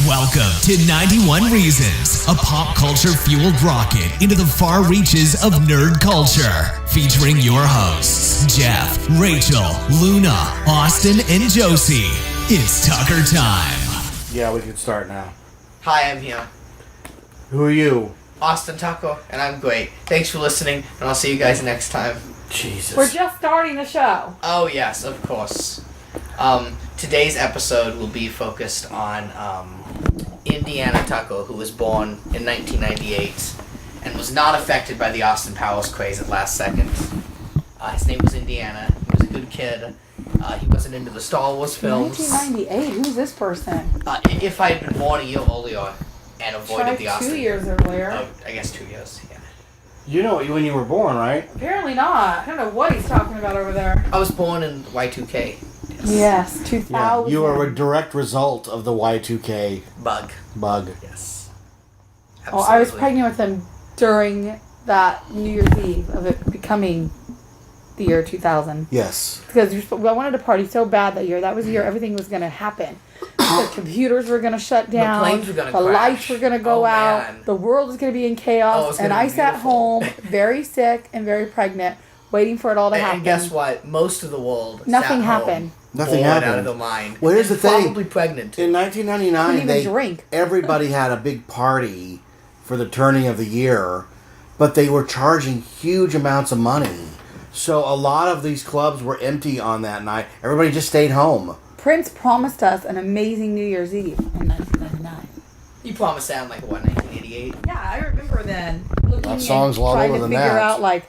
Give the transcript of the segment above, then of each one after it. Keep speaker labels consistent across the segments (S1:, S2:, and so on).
S1: Welcome to 91 Reasons, a pop culture fueled rocket into the far reaches of nerd culture. Featuring your hosts, Jeff, Rachel, Luna, Austin, and Josie. It's Tucker time.
S2: Yeah, we can start now.
S3: Hi, I'm here.
S2: Who are you?
S3: Austin Tucker, and I'm great. Thanks for listening, and I'll see you guys next time.
S2: Jesus.
S4: We're just starting the show.
S3: Oh, yes, of course. Today's episode will be focused on Indiana Tucker, who was born in 1998 and was not affected by the Austin Powers craze at last second. His name was Indiana. He was a good kid. He wasn't into the Star Wars films.
S4: 1998? Who's this person?
S3: If I had been born a year earlier and avoided the Austin...
S4: 2 years earlier.
S3: Oh, I guess 2 years, yeah.
S2: You know when you were born, right?
S4: Apparently not. I don't know what he's talking about over there.
S3: I was born in Y2K.
S4: Yes, 2000.
S2: Yeah, you are a direct result of the Y2K
S3: Bug.
S2: Absolutely.
S3: Yes.
S4: Oh, I was pregnant with him during that New Year's Eve of it becoming the year 2000.
S2: Yes.
S4: Because I wanted to party so bad that year. That was the year everything was going to happen. The computers were going to shut down.
S3: The planes were going to
S4: The
S3: crash.
S4: lights were going to go out.
S3: Man.
S4: The world was going to be in chaos. And I sat home very sick and very pregnant, waiting for it all to happen.
S3: And guess what? Most of the world
S4: Nothing
S3: sat
S4: happened.
S2: Nothing
S3: bored
S2: happened.
S3: out of their mind.
S2: Well, here's
S3: and
S2: the thing.
S3: Probably pregnant.
S2: In 1999,
S4: Couldn't even drink.
S2: everybody had a big party for the turning of the year, but they were charging huge amounts of money. So a lot of these clubs were empty on that night. Everybody just stayed home.
S4: Prince promised us an amazing New Year's Eve in 1999.
S3: You promised that in 1988?
S4: Yeah, I remember then looking
S2: That song's a lot
S4: trying
S2: older
S4: to
S2: than
S4: figure
S2: that.
S4: out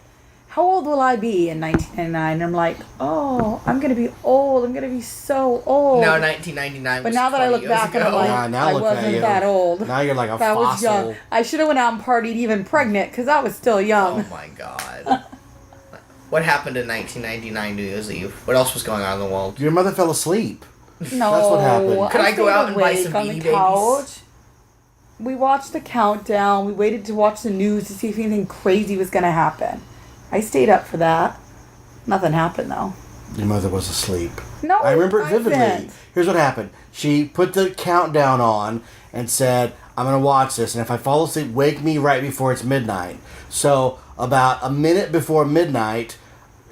S4: how old will I be in 1999? And I'm like, oh, I'm gonna be old. I'm gonna be so old.
S3: No, 1999
S4: But
S3: was
S4: now that I
S3: 20
S4: look
S3: years
S4: back,
S3: ago.
S4: I'm like,
S2: Yeah, now
S4: I
S2: look at
S4: wasn't
S2: you.
S4: that old.
S2: Now you're like a
S4: That was
S2: fossil.
S4: young. I should have went out and partied even pregnant because I was still young.
S3: Oh my god. What happened in 1999 New Year's Eve? What else was going on in the world?
S2: Your mother fell asleep.
S4: No,
S2: That's what happened.
S3: Could I go
S4: stayed
S3: out and buy
S4: awake
S3: some
S4: on the
S3: Beanie Babies?
S4: couch. We watched the countdown. We waited to watch the news to see if anything crazy was going to happen. I stayed up for that. Nothing happened, though.
S2: Your mother was asleep.
S4: No,
S2: I remember it
S4: I
S2: vividly.
S4: didn't.
S2: Here's what happened. She put the countdown on and said, I'm going to watch this, and if I fall asleep, wake me right before it's midnight. So about a minute before midnight,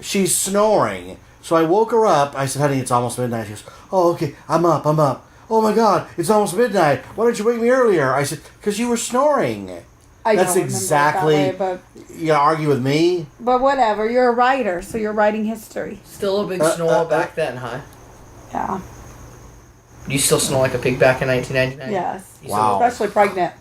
S2: she's snoring. So I woke her up. I said, honey, it's almost midnight. She goes, oh, okay, I'm up. Oh, my God, it's almost midnight. Why didn't you wake me earlier? I said, because you were snoring.
S4: I
S2: That's
S4: don't remember it
S2: exactly...
S4: that way,
S2: You gotta argue with me?
S4: but whatever. You're a writer, so you're writing history.
S3: Still a big snore back then, huh?
S4: Yeah.
S3: You still snore like a pig back in 1999?
S4: Yes.
S3: You
S2: Wow.
S4: Especially pregnant.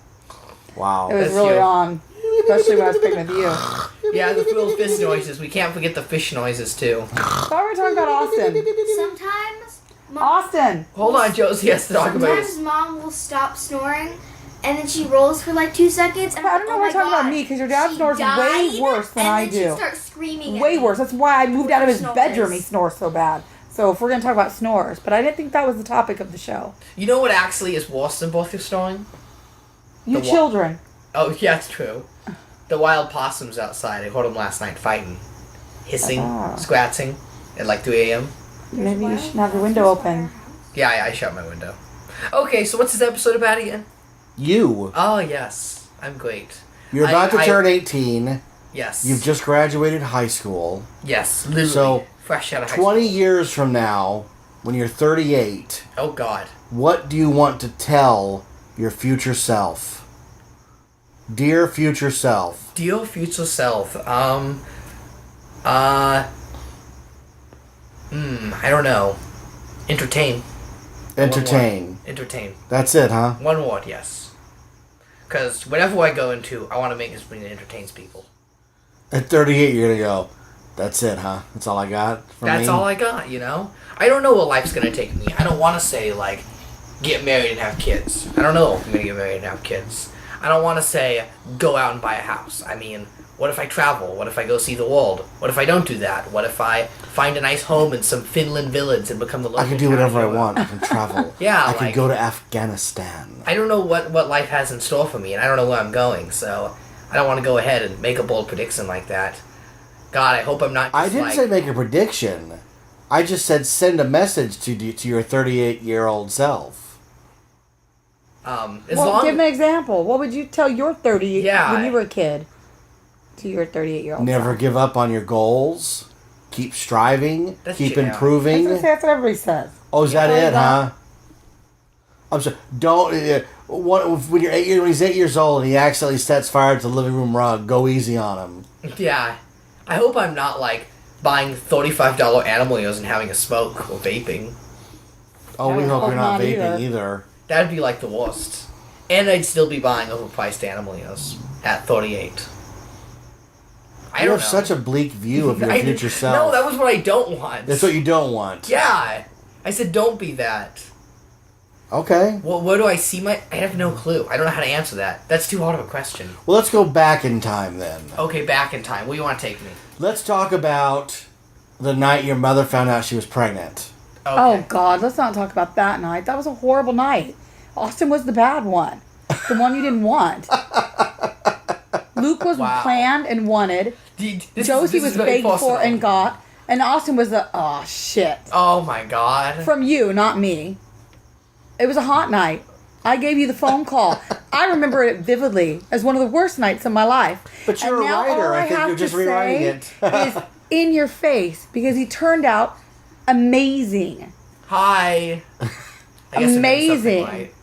S2: Wow.
S4: It was
S3: That's
S4: really
S3: you.
S4: on. Especially when I was pregnant with you.
S3: Yeah, the little fish noises. We can't forget the fish noises, too.
S4: Why were we talking about Austin?
S5: Sometimes,
S4: Austin!
S3: Hold on, Josie has to talk about
S5: sometimes
S3: it.
S5: Mom will stop snoring, and then she rolls for like 2 seconds. And
S4: I don't know
S5: oh
S4: why
S5: my
S4: you're talking about
S5: God,
S4: me, because your dad
S5: she
S4: snores way
S5: died,
S4: worse than I
S5: and then
S4: do.
S5: she starts screaming.
S4: Way worse. That's why I moved out of his
S5: Snores.
S4: bedroom. He snores so bad. So if we're going to talk about snores. But I didn't think that was the topic of the show.
S3: You know what actually is worse than both your snoring?
S4: You
S3: The
S4: children.
S3: Oh, yeah, it's true. The wild possums outside. I heard them last night fighting. Hissing, scratching at like 3 a.m.
S4: Maybe you should have the window open.
S3: Yeah, I shut my window. Okay, so what's this episode about again?
S2: You.
S3: Oh, yes. I'm great.
S2: You're about to turn 18.
S3: Yes.
S2: You've just graduated high school.
S3: Yes, literally.
S2: So,
S3: fresh out of high school.
S2: 20 years from now, when you're 38,
S3: Oh, God.
S2: what do you want to tell your future self? Dear future self.
S3: Dear future self, I don't know. Entertain.
S2: Entertain.
S3: Entertain.
S2: That's it, huh?
S3: One word, yes. Because whatever I go into, I want to make it something that entertains people.
S2: At 38, you're going to go, that's it, huh? That's all I got for me?
S3: That's all I got, you know? I don't know what life's going to take me. I don't want to say, like, get married and have kids. I don't know if I'm going to get married and have kids. I don't want to say, go out and buy a house. I mean, what if I travel? What if I go see the world? What if I don't do that? What if I find a nice home in some Finland village and become the local
S2: I can do whatever I
S3: town hero?
S2: want. I can travel.
S3: Yeah,
S2: I can
S3: like-
S2: go to Afghanistan.
S3: I don't know what life has in store for me, and I don't know where I'm going, so I don't want to go ahead and make a bold prediction like that. God, I hope I'm not just
S2: I didn't say make a prediction. I just said send a message to your 38-year-old self.
S4: Give me an example. What would you tell your 30 when you were a kid to your 38-year-old?
S2: Never give up on your goals. Keep striving. Keep improving.
S4: That's what everybody says.
S2: Oh, is that it, huh? I'm sorry. Don't. When he's 8 years old and he accidentally sets fire to the living room rug, go easy on him.
S3: Yeah. I hope I'm not, like, buying $35 Animalios and having a smoke or vaping.
S2: Oh, we hope you're not vaping either.
S3: That'd be, like, the worst. And I'd still be buying overpriced Animalios at 38.
S2: You have such a bleak view of your future self.
S3: No, that was what I don't want.
S2: That's what you don't want.
S3: Yeah. I said don't be that.
S2: Okay.
S3: Well, where do I see I have no clue. I don't know how to answer that. That's too hard of a question.
S2: Well, let's go back in time then.
S3: Okay, back in time. Where do you want to take me?
S2: Let's talk about the night your mother found out she was pregnant.
S3: Okay.
S4: Oh, God. Let's not talk about that night. That was a horrible night. Austin was the bad one. The one you didn't want. Luke was planned and wanted. Josie was begged for and got. And Austin was shit.
S3: Oh, my God.
S4: From you, not me. It was a hot night. I gave you the phone call. I remember it vividly as one of the worst nights of my life.
S2: But you're a writer. I think you're just rewriting it.
S4: Is in your face because he turned out amazing.
S3: Hi. I guess
S4: amazing.
S3: Right.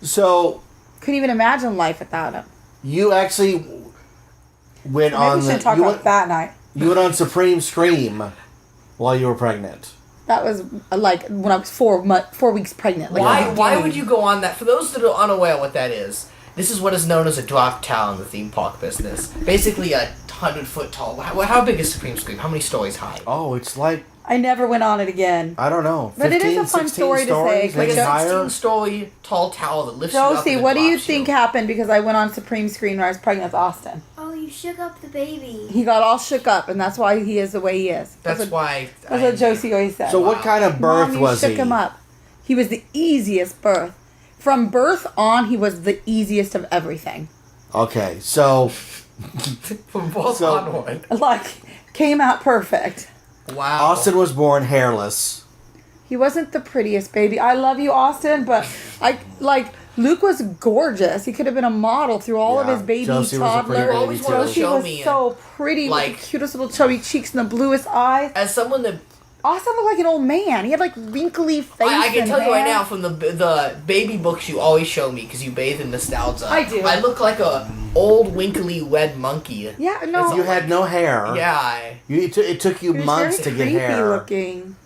S2: So.
S4: Couldn't even imagine life without him.
S2: You actually went on.
S4: Maybe we should talk about that night.
S2: You went on Supreme Scream while you were pregnant.
S4: That was like when I was 4 weeks pregnant. Like
S3: why would you go on that? For those that are unaware what that is, this is what is known as a drop tower in the theme park business. Basically a 100-foot tall. How big is Supreme Scream? How many stories high?
S2: Oh, it's like...
S4: I never went on it again.
S2: I don't know. 15,
S4: but it is a fun story to say.
S3: Like a 16-story tall tower that lifts you up.
S4: Josie, what do you think happened because I went on Supreme Screen when I was pregnant with Austin?
S5: Oh, you shook up the baby.
S4: He got all shook up, and that's why he is the way he is.
S3: That's why.
S4: That's what Josie always said.
S2: So what kind of birth was he?
S4: Shook him up. He was the easiest birth. From birth on, he was the easiest of everything.
S2: Okay, so...
S3: From birth onward.
S4: Like, came out perfect.
S3: Wow.
S2: Austin was born hairless.
S4: He wasn't the prettiest baby. I love you, Austin, but Luke was gorgeous. He could have been a model through all of his baby
S2: Josie
S4: toddler.
S2: Was a pretty baby
S4: Josie was so pretty with the cutest little chubby cheeks and the bluest eyes.
S3: As someone that...
S4: Austin looked like an old man. He had like wrinkly face.
S3: I can tell
S4: hair.
S3: you right now from the baby books you always show me because you bathe in nostalgia.
S4: I do.
S3: I look like a old winkly red monkey.
S4: Yeah, no.
S2: You had no hair.
S3: Yeah.
S2: It took you months to get hair.
S4: Looking.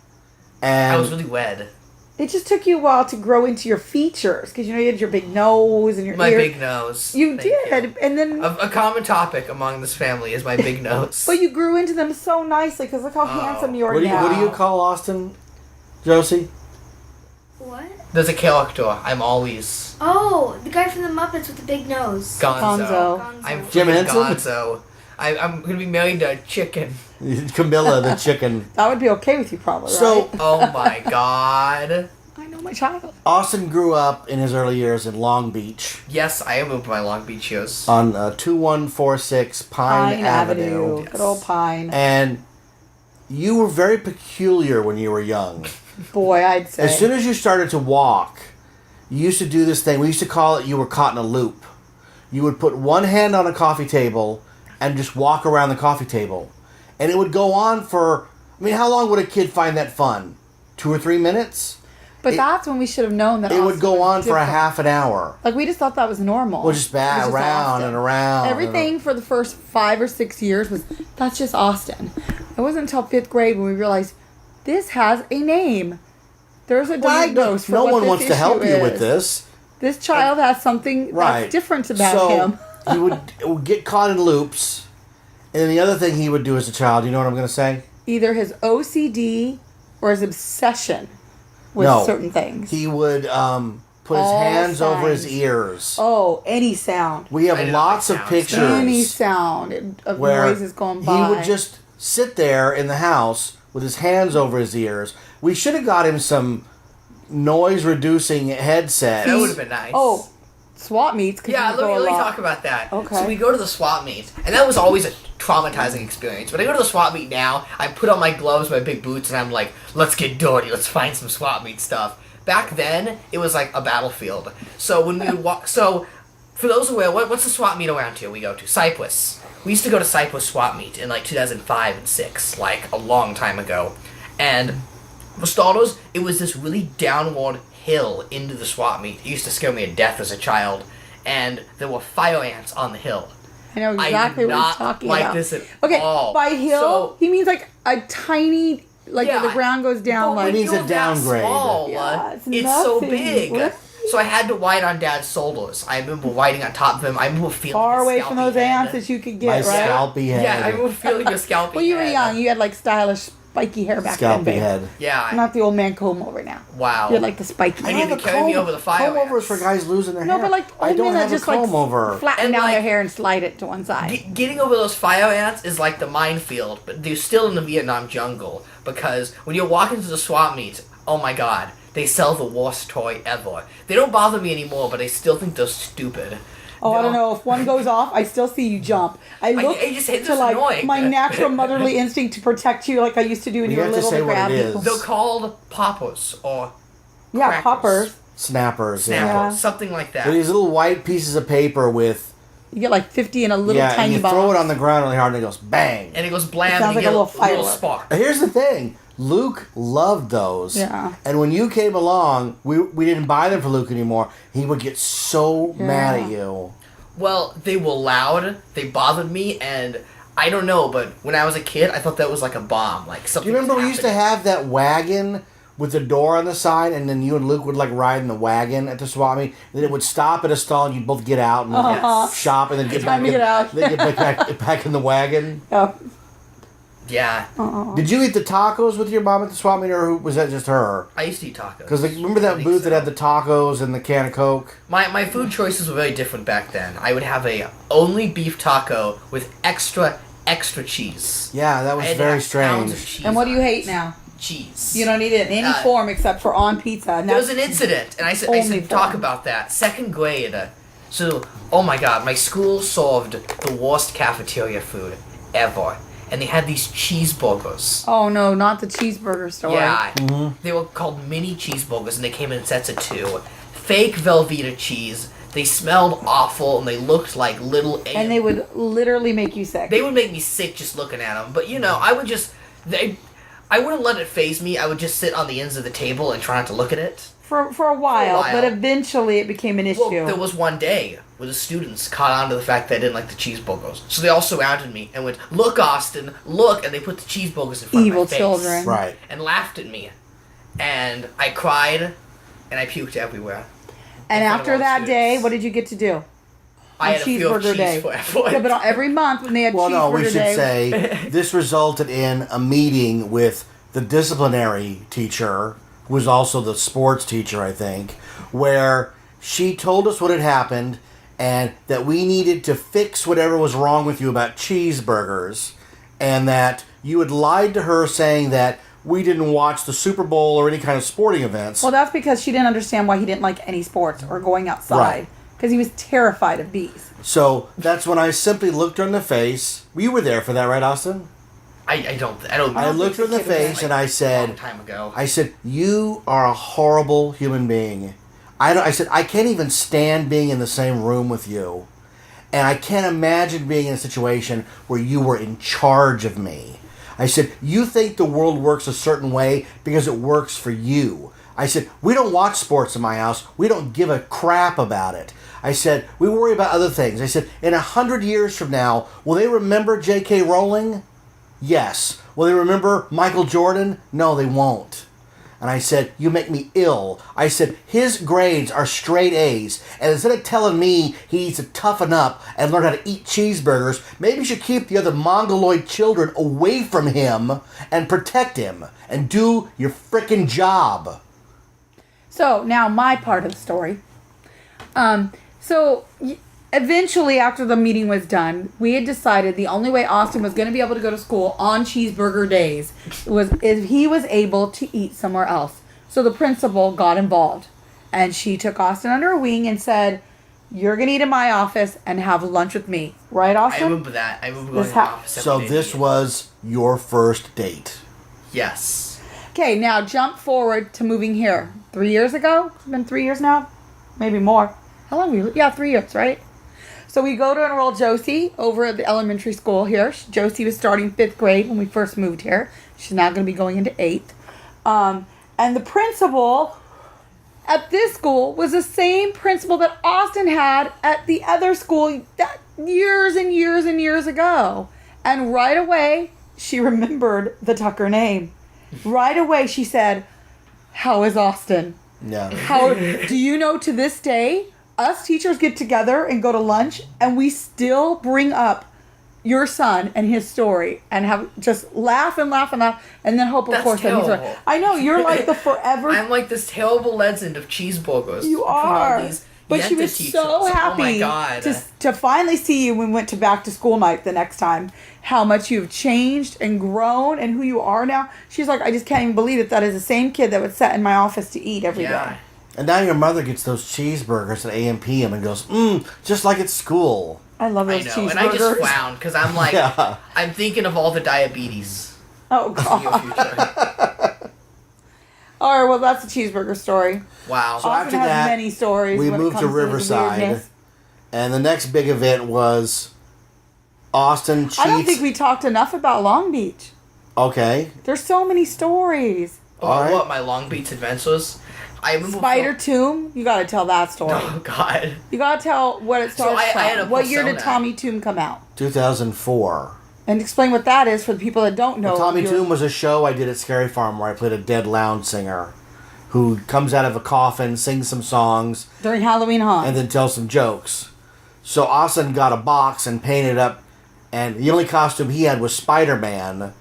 S2: And
S3: I was really red.
S4: It just took you a while to grow into your features because you had your big nose and your
S3: my
S4: ear.
S3: big nose.
S4: You did, and then
S3: a common topic among this family is my big nose.
S4: But you grew into them so nicely because look how handsome you are now.
S2: What do you call Austin, Josie?
S5: What?
S3: There's a character. I'm always.
S5: Oh, the guy from the Muppets with the big nose.
S3: Gonzo. I'm
S2: Jim Henson?
S3: Gonzo. I'm gonna be married to a chicken.
S2: Camilla the chicken.
S4: That would be okay with you, probably.
S2: So,
S4: right?
S3: Oh my God.
S4: I know my child.
S2: Austin grew up in his early years in Long Beach.
S3: Yes, I am moved by Long Beach years.
S2: On 2146 Pine Avenue.
S4: Yes. Good old Pine.
S2: And you were very peculiar when you were young.
S4: Boy, I'd say.
S2: As soon as you started to walk, you used to do this thing. We used to call it you were caught in a loop. You would put one hand on a coffee table and just walk around the coffee table. And it would go on for... I mean, how long would a kid find that fun? 2 or 3 minutes?
S4: But that's when we should have known that
S2: it would go on for a half an hour.
S4: Like, we just thought that was normal.
S2: Well, just around and around.
S4: Everything for the first 5 or 6 years was, that's just Austin. It wasn't until 5th grade when we realized, this has a name. There's a diagnosis for what this issue is.
S2: No one wants to help you with this.
S4: This child has something that's different about him.
S2: He would get caught in loops. And then the other thing he would do as a child, you know what I'm going to say?
S4: Either his OCD or his obsession with certain things.
S2: He would put his hands over his ears.
S4: Oh, any sound.
S2: We have lots of pictures.
S4: Any sound of noises going by.
S2: He would just sit there in the house with his hands over his ears. We should have got him some noise-reducing headset.
S3: That would have been nice.
S4: Oh, swap meets.
S3: Yeah, let me talk about that.
S4: Okay.
S3: So we go to the swap meet, and that was always a traumatizing experience. When I go to the swap meet now, I put on my gloves, my big boots, and I'm like, let's get dirty, let's find some swap meet stuff. back then, it was like a battlefield. So when we would walk... So, for those who what's the swap meet around here we go to? Cypress. We used to go to Cypress swap meet in like 2005 and 6, like a long time ago. And for starters, it was this really downward hill into the swap meet. It used to scare me to death as a child. And there were fire ants on the hill.
S4: I know exactly what he's talking about.
S3: I did not like this at
S4: Okay,
S3: all.
S4: by hill, he means like a tiny, like where the ground goes down.
S3: But
S4: Like
S2: it means a downgrade.
S3: Small,
S4: it's
S3: so
S4: nothing.
S3: big. So I had to ride on Dad's shoulders. I remember riding on top of him. I remember feeling
S4: far
S3: his
S4: away from those
S3: scalpy
S4: ants
S3: head.
S4: as you could
S2: My
S4: get, right?
S2: scalpy head.
S3: Yeah, I remember feeling your scalpy
S4: Well, you were
S3: head.
S4: young. You had like stylish, spiky hair back then,
S2: Scalpy
S4: babe.
S2: head.
S3: Yeah.
S4: Not the old man comb over now.
S3: Wow.
S4: You had like the spiky.
S3: I need to carry me over the fire
S2: Comb over is
S3: ants.
S2: for guys losing their
S4: No,
S2: hair.
S4: but like
S2: I
S4: old
S2: don't
S4: men that
S2: have a
S4: just like
S2: comb over.
S4: flatten
S3: And,
S4: down their
S3: like,
S4: hair and slide it to one side.
S3: Getting over those fire ants is like the minefield, but they're still in the Vietnam jungle. Because when you're walking to the swap meet, oh my god, they sell the worst toy ever. They don't bother me anymore, but I still think they're stupid.
S4: Oh, I don't know. If one goes off, I still see you jump. I look
S3: it's
S4: to
S3: just
S4: like
S3: annoying.
S4: my natural motherly instinct to protect you, like I used to do when
S2: You
S4: you were
S2: have to
S4: little,
S2: say
S4: to
S2: what
S4: grab
S2: it
S4: people.
S2: is.
S3: They're called poppers or
S4: Yeah,
S3: crackers.
S4: poppers.
S2: Snappers.
S3: Snappers,
S2: Yeah.
S3: something like that.
S2: They're these little white pieces of paper with
S4: You get like 50 in a little
S2: and
S4: tiny
S2: you
S4: box.
S2: throw it on the ground really hard and it goes bang.
S3: And it goes blam
S4: It sounds
S3: and
S4: like
S3: you
S4: a
S3: get
S4: little
S3: a little
S4: firework.
S3: spark.
S2: Here's the thing. Luke loved those.
S4: Yeah.
S2: And when you came along, we didn't buy them for Luke anymore. He would get so mad at you.
S3: Well, they were loud, they bothered me, and I don't know, but when I was a kid, I thought that was like a bomb. Like
S2: Do
S3: something
S2: you remember
S3: was
S2: we used to
S3: happening.
S2: have that wagon with the door on the side, and then you and Luke would like ride in the wagon at the swap meet. And then it would stop at a stall, and you'd both get out and
S3: Yes.
S2: shop, and then get
S4: Time
S2: back.
S4: to get out.
S2: Then get back in the wagon.
S4: Oh,
S3: Yeah,
S2: Did you eat the tacos with your mom at the swap meet, or was that just her?
S3: I used to eat tacos.
S2: Because remember
S3: I
S2: that
S3: think
S2: booth
S3: so.
S2: that had the tacos and the can of Coke?
S3: My food choices were very different back then. I would have a only beef taco with extra cheese.
S2: Yeah, that
S3: I
S2: was
S3: had to
S2: very
S3: have pounds of
S2: strange.
S3: cheese
S4: and what do you
S3: on
S4: hate
S3: it.
S4: now?
S3: Cheese.
S4: You don't eat it in any form except for on pizza. And
S3: There was
S4: that's
S3: an incident, and I
S4: Only
S3: said talk
S4: form.
S3: about that. Second grade. So, oh my god, my school served the worst cafeteria food ever. And they had these cheeseburgers.
S4: Oh no, not the cheeseburger story.
S3: Yeah. They were called mini cheeseburgers, and they came in sets of 2. Fake Velveeta cheese. They smelled awful, and they looked like little...
S4: And they would literally make you sick.
S3: They would make me sick just looking at them. But, you know, I would just... I wouldn't let it faze me. I would just sit on the ends of the table and try not to look at it.
S4: for a while,
S3: while.
S4: but eventually it became an issue.
S3: Well, there was one day where the students caught on to the fact that I didn't like the cheeseburgers. So they all surrounded me and went, "Look, Austin, look!" And they put the cheeseburgers in front
S4: Evil
S3: of my face.
S4: children.
S2: Right.
S3: And laughed at me. And I cried, and I puked everywhere.
S4: And
S3: in front of
S4: after
S3: all the
S4: that day,
S3: students.
S4: what did you get to do?
S3: I had a fear of
S4: cheeseburger
S3: cheese
S4: day.
S3: forever.
S4: Yeah, but every month when they had
S2: Well,
S4: cheeseburger
S2: no, we should
S4: day,
S2: say this resulted in a meeting with the disciplinary teacher, who was also the sports teacher, I think, where she told us what had happened and that we needed to fix whatever was wrong with you about cheeseburgers, and that you had lied to her saying that we didn't watch the Super Bowl or any kind of sporting events.
S4: well, that's because she didn't understand why he didn't like any sports or going outside.
S2: Right.
S4: Because he was terrified of bees.
S2: So that's when I simply looked her in the face. You were there for that, right, Austin?
S3: I don't.
S2: I looked her in the face and I
S3: a long
S2: said,
S3: time ago.
S2: "You are a horrible human being. I said, I can't even stand being in the same room with you. And I can't imagine being in a situation where you were in charge of me. I said, you think the world works a certain way because it works for you. I said, we don't watch sports in my house. We don't give a crap about it. I said, we worry about other things. I said, in 100 years from now, will they remember J.K. Rowling? Yes. Will they remember Michael Jordan? No, they won't. And I said, you make me ill. I said, his grades are straight A's. And instead of telling me he needs to toughen up and learn how to eat cheeseburgers, maybe you should keep the other mongoloid children away from him and protect him. And do your frickin' job.
S4: So now my part of the story. Eventually, after the meeting was done, we had decided the only way Austin was going to be able to go to school on cheeseburger days was if he was able to eat somewhere else. So the principal got involved, and she took Austin under her wing and said, "You're going to eat in my office and have lunch with me." Right,
S3: I
S4: Austin?
S3: remember that. I remember going
S4: This
S3: to the
S4: hap-
S3: office.
S2: So
S3: every day
S2: this
S3: to eat.
S2: was your first date.
S3: Yes.
S4: Okay, now jump forward to moving here. 3 years ago? It's been 3 years now? Maybe more. How long were we? Yeah, 3 years, right? So we go to enroll Josie over at the elementary school here. Josie was starting 5th grade when we first moved here. She's now going to be going into 8th. And the principal at this school was the same principal that Austin had at the other school that years and years and years ago. And right away, she remembered the Tucker name. Right away, she said, "How is Austin?"
S2: Yeah.
S4: Do you know to this day, us teachers get together and go to lunch, and we still bring up your son and his story and have just laugh and laugh and laugh, and then hope, of
S3: That's
S4: course, that he's
S3: terrible.
S4: right. I know, you're like the forever.
S3: I'm like this terrible legend of cheeseburgers.
S4: You
S3: from all
S4: are.
S3: these
S4: But she
S3: Yenta
S4: was
S3: teachers.
S4: so
S3: Oh my
S4: happy
S3: God.
S4: to finally see you when we went to back to school night the next time. How much you've changed and grown and who you are now. She's like, I just can't even believe that is the same kid that would sit in my office to eat every day.
S3: Yeah.
S2: And now your mother gets those cheeseburgers at AM PM and goes, just like at school.
S4: I love
S3: I
S4: those
S3: know,
S4: cheeseburgers.
S3: and I just frown because I'm like,
S2: Yeah.
S3: I'm thinking of all the diabetes
S4: Oh,
S3: in your
S4: God.
S3: future.
S4: All right, well, that's a cheeseburger story.
S3: Wow.
S2: So
S4: Austin
S2: after
S4: has
S2: that,
S4: many stories.
S2: we
S4: when it
S2: moved to
S4: comes his
S2: Riverside.
S4: weirdness.
S2: And the next big event was Austin cheats.
S4: I don't think we talked enough about Long Beach.
S2: Okay.
S4: There's so many stories.
S2: All right.
S3: What my Long Beach adventures? I remember
S4: Spider Tomb, you got to tell that story.
S3: Oh God.
S4: You got to tell what it starts
S3: I
S4: from.
S3: had a
S4: What year did
S3: persona.
S4: Tommy Tomb come out?
S2: 2004.
S4: And explain what that is for the people that don't know.
S2: Well, Tommy
S4: your-
S2: Tomb was a show I did at Scary Farm where I played a dead lounge singer who comes out of a coffin, sings some songs,
S4: During Halloween Haunt.
S2: and then tells some jokes. So Austin got a box and painted up, and the only costume he had was Spider-Man.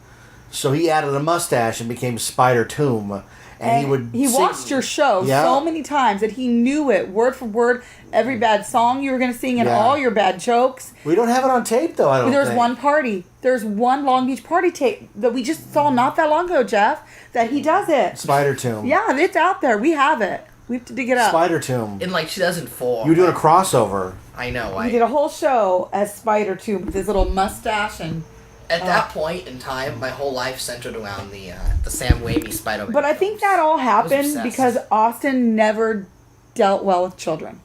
S2: So he added a mustache and became Spider Tomb. And he sing-
S4: watched your show
S2: Yeah.
S4: so many times that he knew it word for word, every bad song you were going to sing and
S2: Yeah.
S4: all your bad jokes.
S2: We don't have it on tape, though, I don't
S4: There's
S2: think.
S4: one party. There's one Long Beach party tape that we just saw not that long ago, Jeff, that he does it.
S2: Spider Tomb.
S4: Yeah, it's out there. We have it. We have to dig it up.
S2: Spider Tomb.
S3: In like 2004.
S2: You were doing a crossover.
S3: I know.
S4: We did a whole show as Spider Tomb with his little mustache and...
S3: At that point in time, my whole life centered around the Sam Raimi Spider-Man.
S4: But I think that all happened
S3: obsessed.
S4: because Austin never dealt well with children.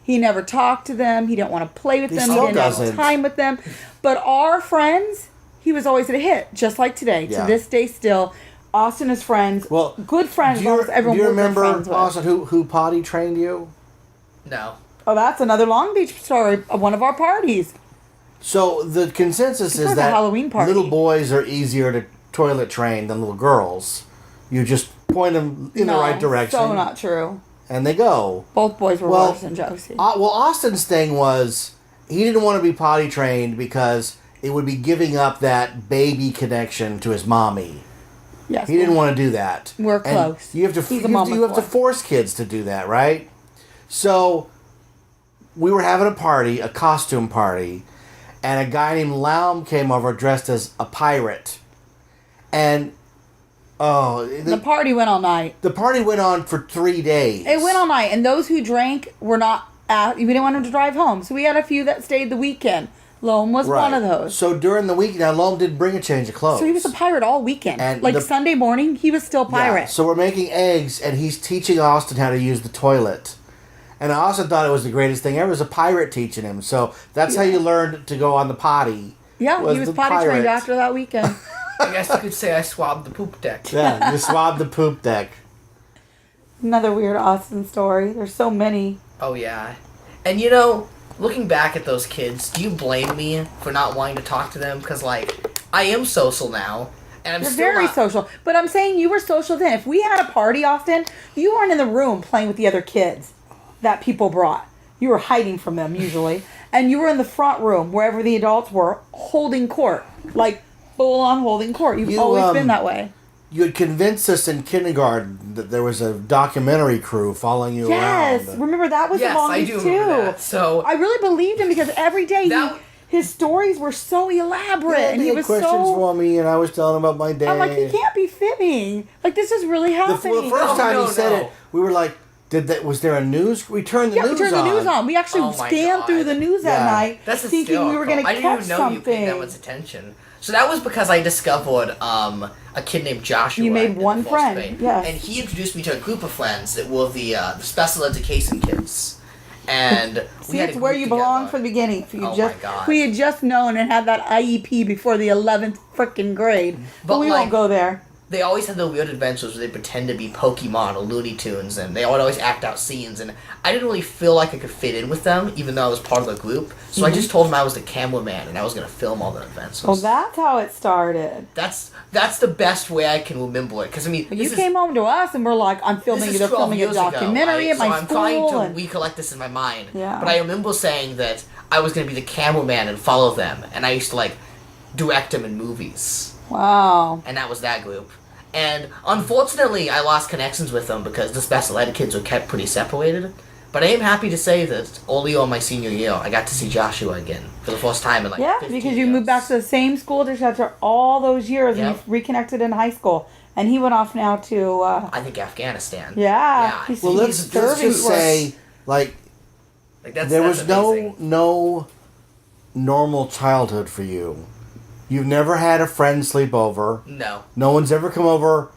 S4: He never talked to them. He didn't want to play with
S2: He
S4: them. He
S2: still
S4: didn't have
S2: doesn't.
S4: time with them. But our friends, he was always at a hit, just like today.
S2: Yeah.
S4: To this day still, Austin is friends.
S2: Well,
S4: good friends.
S2: Do you,
S4: almost everyone
S2: do you
S4: we're good
S2: remember,
S4: friends with.
S2: Austin, who potty trained you?
S3: No.
S4: Oh, that's another Long Beach story of one of our parties.
S2: So the consensus
S4: It's
S2: is
S4: like a
S2: that
S4: Halloween party.
S2: little boys are easier to toilet train than little girls. You just point them in the right direction,
S4: So not true.
S2: and they go.
S4: Both boys were
S2: Well,
S4: worse than Josie.
S2: Well, Austin's thing was he didn't want to be potty trained because it would be giving up that baby connection to his mommy.
S4: Yes.
S2: He didn't want to do that.
S4: We're
S2: And
S4: close.
S2: You have to.
S4: He's a
S2: You have, to,
S4: mama's
S2: you have to
S4: boy.
S2: force kids to do that, right? So we were having a party, a costume party, and a guy named Laum came over dressed as a pirate, and
S4: The party went all night.
S2: the party went on for 3 days.
S4: It went all night, and those who drank were not. We didn't want them to drive home, so we had a few that stayed the weekend. Loam was one of those.
S2: So during the week, now Laum did bring a change of clothes.
S4: So he was a pirate all weekend.
S2: And
S4: like
S2: the-
S4: Sunday morning, he was still pirate.
S2: Yeah, so we're making eggs, and he's teaching Austin how to use the toilet. And Austin thought it was the greatest thing ever. It was a pirate teaching him. So that's how you learned to go on the potty.
S4: Yeah, he was
S2: the
S4: potty
S2: pirate.
S4: trained after that weekend.
S3: I guess you could say I swabbed the poop deck.
S2: Yeah, you swabbed the poop deck.
S4: Another weird Austin story. There's so many.
S3: Oh yeah. And you know, looking back at those kids, do you blame me for not wanting to talk to them? Because like, I am social now, and I'm
S4: You're
S3: still
S4: very
S3: not-
S4: social. But I'm saying you were social then. If we had a party, Austin, you weren't in the room playing with the other kids that people brought. You were hiding from them usually. And you were in the front room, wherever the adults were, holding court. Like, full on holding court. You've
S2: You,
S4: always been that way.
S2: You had convinced us in kindergarten that there was a documentary crew following you
S4: Yes.
S2: around.
S4: Remember, that was
S3: Yes,
S4: the Long
S3: I
S4: Beach
S3: do
S4: too.
S3: remember that. So
S4: I really believed him because every day
S3: That-
S4: his stories were so elaborate.
S2: Yeah,
S4: and
S2: they
S4: he
S2: had
S4: was
S2: questions
S4: so...
S2: for me, and I was telling them about my day.
S4: I'm like, he can't be fibbing. Like, this is really
S2: The
S4: happening.
S2: first time
S3: No,
S2: he said
S3: no.
S2: it, we were like, was there a news? We turned the
S4: Yeah,
S2: news
S4: we turned the news on. We actually
S3: Oh my
S4: scanned
S3: God.
S4: through the news that
S2: Yeah.
S4: night,
S3: that's
S4: thinking we were going to
S3: I
S4: catch
S3: didn't even know you paid
S4: something.
S3: that much attention. So that was because I discovered a kid named Joshua.
S4: You made
S3: in
S4: one
S3: the fourth
S4: friend,
S3: grade.
S4: yes.
S3: And he introduced me to a group of friends that were the special education kids. And
S4: See, it's where you belong from the beginning. If you
S3: Oh
S4: just,
S3: my God.
S4: if we had just known and had that IEP before the 11th freaking grade. But we won't go there.
S3: They always had the weird adventures where they pretend to be Pokemon or Looney Tunes, and they would always act out scenes, and I didn't really feel like I could fit in with them, even though I was part of the group. So I just told them I was the cameraman, and I was going to film all the adventures.
S4: Well, that's how it started.
S3: That's the best way I can remember it, because I mean,
S4: You came home to us and we're like, I'm filming,
S3: this is
S4: they're
S3: 12
S4: filming a
S3: years ago,
S4: documentary
S3: right?
S4: at my
S3: so I'm
S4: school.
S3: trying to
S4: and-
S3: recollect this in my mind.
S4: Yeah.
S3: But I remember saying that I was going to be the cameraman and follow them, and I used to like direct them in movies,
S4: Wow.
S3: and that was that group. And unfortunately, I lost connections with them because the special ed kids were kept pretty separated. But I am happy to say that early on my senior year, I got to see Joshua again for the first time in like
S4: Yeah,
S3: 15
S4: because you
S3: years.
S4: moved back to the same school district after all those years and
S3: Yep.
S4: you reconnected in high school. And he went off now to,
S3: I think Afghanistan.
S4: yeah. He's,
S2: Well,
S4: he's
S2: let's
S4: serving
S2: just
S4: for-
S2: say, like,
S3: Like
S2: there
S3: that's
S2: was
S3: amazing.
S2: no normal childhood for you. You've never had a friend sleep over.
S3: No.
S2: No one's ever come over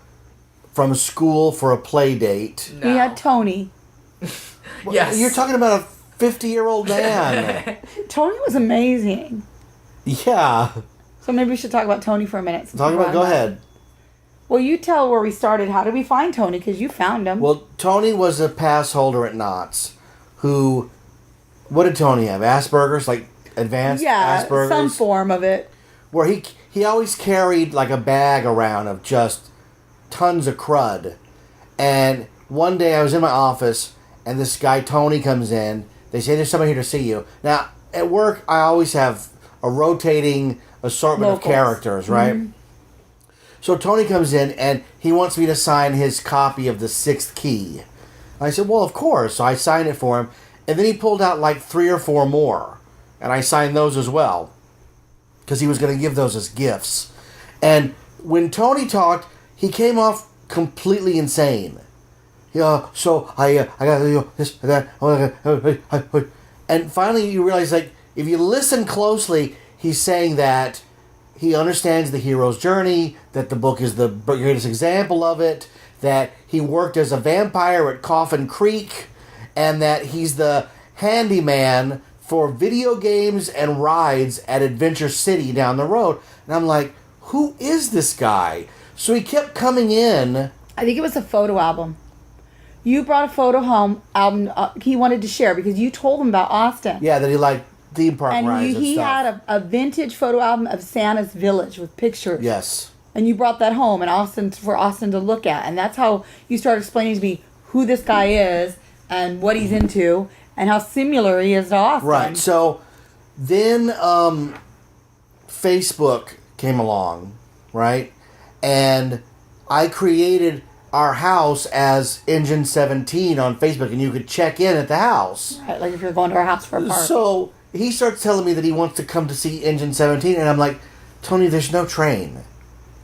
S2: from school for a play date.
S3: No.
S4: He had Tony.
S3: Yes.
S2: You're talking about a 50-year-old man.
S4: Tony was amazing.
S2: Yeah.
S4: So maybe we should talk about Tony for a minute. since
S2: Talk
S4: we
S2: about. Go
S4: brought him up.
S2: ahead.
S4: Well, you tell where we started. How did we find Tony? Because you found him.
S2: Well, Tony was a pass holder at Knott's. Who? What did Tony have? Asperger's, like advanced
S4: yeah,
S2: Asperger's.
S4: some form of it.
S2: Where he always carried like a bag around of just tons of crud. And one day I was in my office and this guy Tony comes in. They say there's somebody here to see you. Now at work I always have a rotating assortment
S4: Locals.
S2: of characters, right?
S4: Mm-hmm.
S2: So Tony comes in and he wants me to sign his copy of The Sixth Key. I said, well, of course. So I signed it for him. And then he pulled out like 3 or 4 more. And I signed those as well. Because he was going to give those as gifts. And when Tony talked, he came off completely insane. Yeah, so I got to do this and that. And finally you realize, like, if you listen closely, he's saying that he understands the hero's journey, that the book is the greatest example of it, that he worked as a vampire at Coffin Creek, and that he's the handyman for video games and rides at Adventure City down the road. And I'm like, who is this guy? So he kept coming in.
S4: I think it was a photo album. You brought a photo home album he wanted to share because you told him about Austin.
S2: Yeah, that he liked theme park
S4: And
S2: rides and
S4: he
S2: stuff.
S4: had a vintage photo album of Santa's Village with pictures.
S2: Yes.
S4: And you brought that home for Austin to look at. And that's how you started explaining to me who this guy is and what he's into and how similar he is to Austin.
S2: Right. So then Facebook came along, right? And I created our house as Engine 17 on Facebook, and you could check in at the house.
S4: Right, like if you're going to our house for a party.
S2: So he starts telling me that he wants to come to see Engine 17, and I'm like, Tony, there's no train.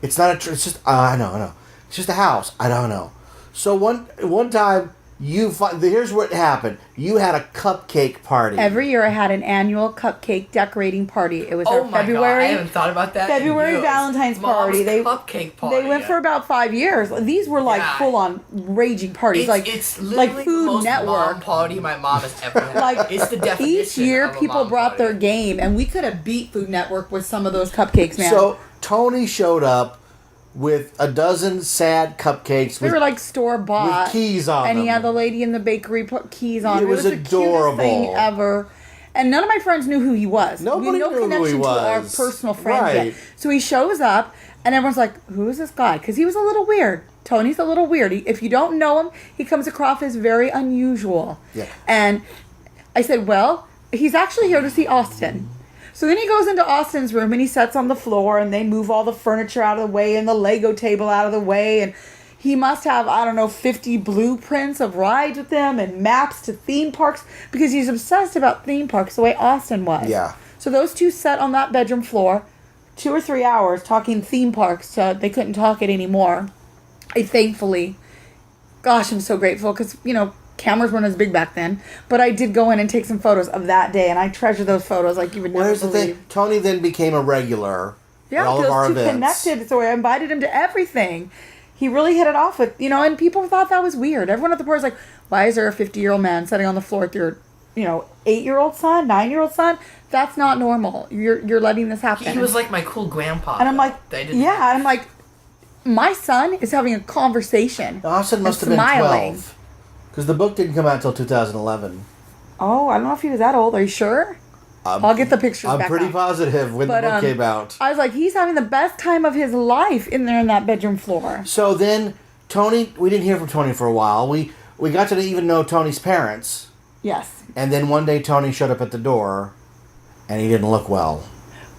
S2: It's not a train. It's just, I know. It's just a house. I don't know. So one time, here's what happened. You had a cupcake party.
S4: Every year I had an annual cupcake decorating party. It was
S3: Oh
S4: our
S3: my
S4: February.
S3: God, I haven't thought about that. in
S4: February
S3: years.
S4: Valentine's
S3: Mom's
S4: party.
S3: Cupcake party.
S4: They went for about 5 years. These were like
S3: Yeah.
S4: full on raging parties.
S3: It's literally
S4: like
S3: the
S4: Food
S3: most
S4: Network.
S3: mom party my mom has ever had.
S4: Like
S3: it's the definition.
S4: each year
S3: of a
S4: people
S3: mom
S4: brought
S3: party.
S4: their game and we could have beat Food Network with some of those cupcakes, man.
S2: So Tony showed up with a dozen sad cupcakes
S4: they
S2: with
S4: were like store bought.
S2: with keys on
S4: and
S2: them.
S4: he had the lady in the bakery put keys on.
S2: It was
S4: the cutest
S2: adorable.
S4: thing ever. And none of my friends knew who he was.
S2: Nobody
S4: we had no
S2: knew who
S4: connection
S2: he
S4: to our
S2: was.
S4: personal friends
S2: Right.
S4: yet. So he shows up, and everyone's like, "Who is this guy?" Because he was a little weird. Tony's a little weird. If you don't know him, he comes across as very unusual.
S2: Yeah.
S4: And I said, "Well, he's actually here to see Austin." So then he goes into Austin's room and he sits on the floor and they move all the furniture out of the way and the Lego table out of the way. And he must have, 50 blueprints of rides with him and maps to theme parks because he's obsessed about theme parks the way Austin was.
S2: Yeah.
S4: So those two sat on that bedroom floor 2 or 3 hours talking theme parks. So they couldn't talk it anymore. Thankfully, gosh, I'm so grateful because, cameras weren't as big back then, but I did go in and take some photos of that day, and I treasure those photos like you would
S2: Well,
S4: never
S2: here's the
S4: believe.
S2: thing. Tony then became a regular
S4: Yeah,
S2: at all of
S4: feels
S2: our
S4: too
S2: events.
S4: connected, so I invited him to everything. He really hit it off with, and people thought that was weird. Everyone at the party was like, why is there a 50-year-old man sitting on the floor with your, 8-year-old son, 9-year-old son? That's not normal. You're letting this happen.
S3: He was like my cool grandpa.
S4: And I'm like, yeah, I'm like, my son is having a conversation.
S2: Austin must have been 12. Because the book didn't come out until 2011.
S4: Oh, I don't know if he was that old. Are you sure? I'll get the pictures back.
S2: I'm pretty positive when the book came out.
S4: I was like, he's having the best time of his life in there in that bedroom floor.
S2: So then, Tony, we didn't hear from Tony for a while. We got to even know Tony's parents.
S4: Yes.
S2: And then one day Tony showed up at the door, and he didn't look well.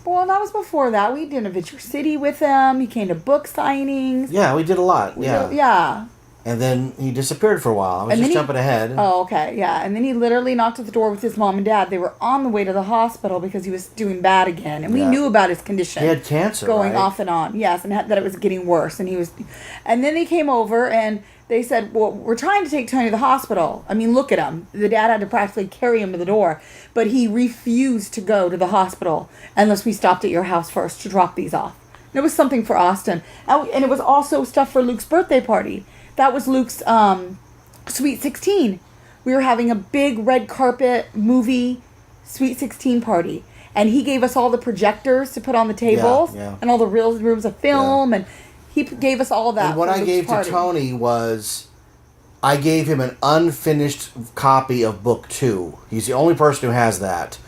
S4: Well, that was before that. We did Adventure City with him. He came to book signings.
S2: Yeah, we did a lot. Yeah. And then he disappeared for a while. I was just jumping ahead.
S4: Oh, okay, yeah. And then he literally knocked at the door with his mom and dad. They were on the way to the hospital because he was doing bad again. And we knew about his condition.
S2: He had cancer,
S4: going
S2: right?
S4: off and on. Yes, and that it was getting worse. And then they came over and they said, well, we're trying to take Tony to the hospital. I mean, look at him. The dad had to practically carry him to the door. But he refused to go to the hospital unless we stopped at your house first to drop these off. And it was something for Austin. And it was also stuff for Luke's birthday party. That was Luke's Sweet 16. We were having a big red carpet movie Sweet 16 party. And he gave us all the projectors to put on the tables. And all the real rooms of film. And he gave us all that.
S2: And what I gave to Tony was, I gave him an unfinished copy of book 2. He's the only person who has that.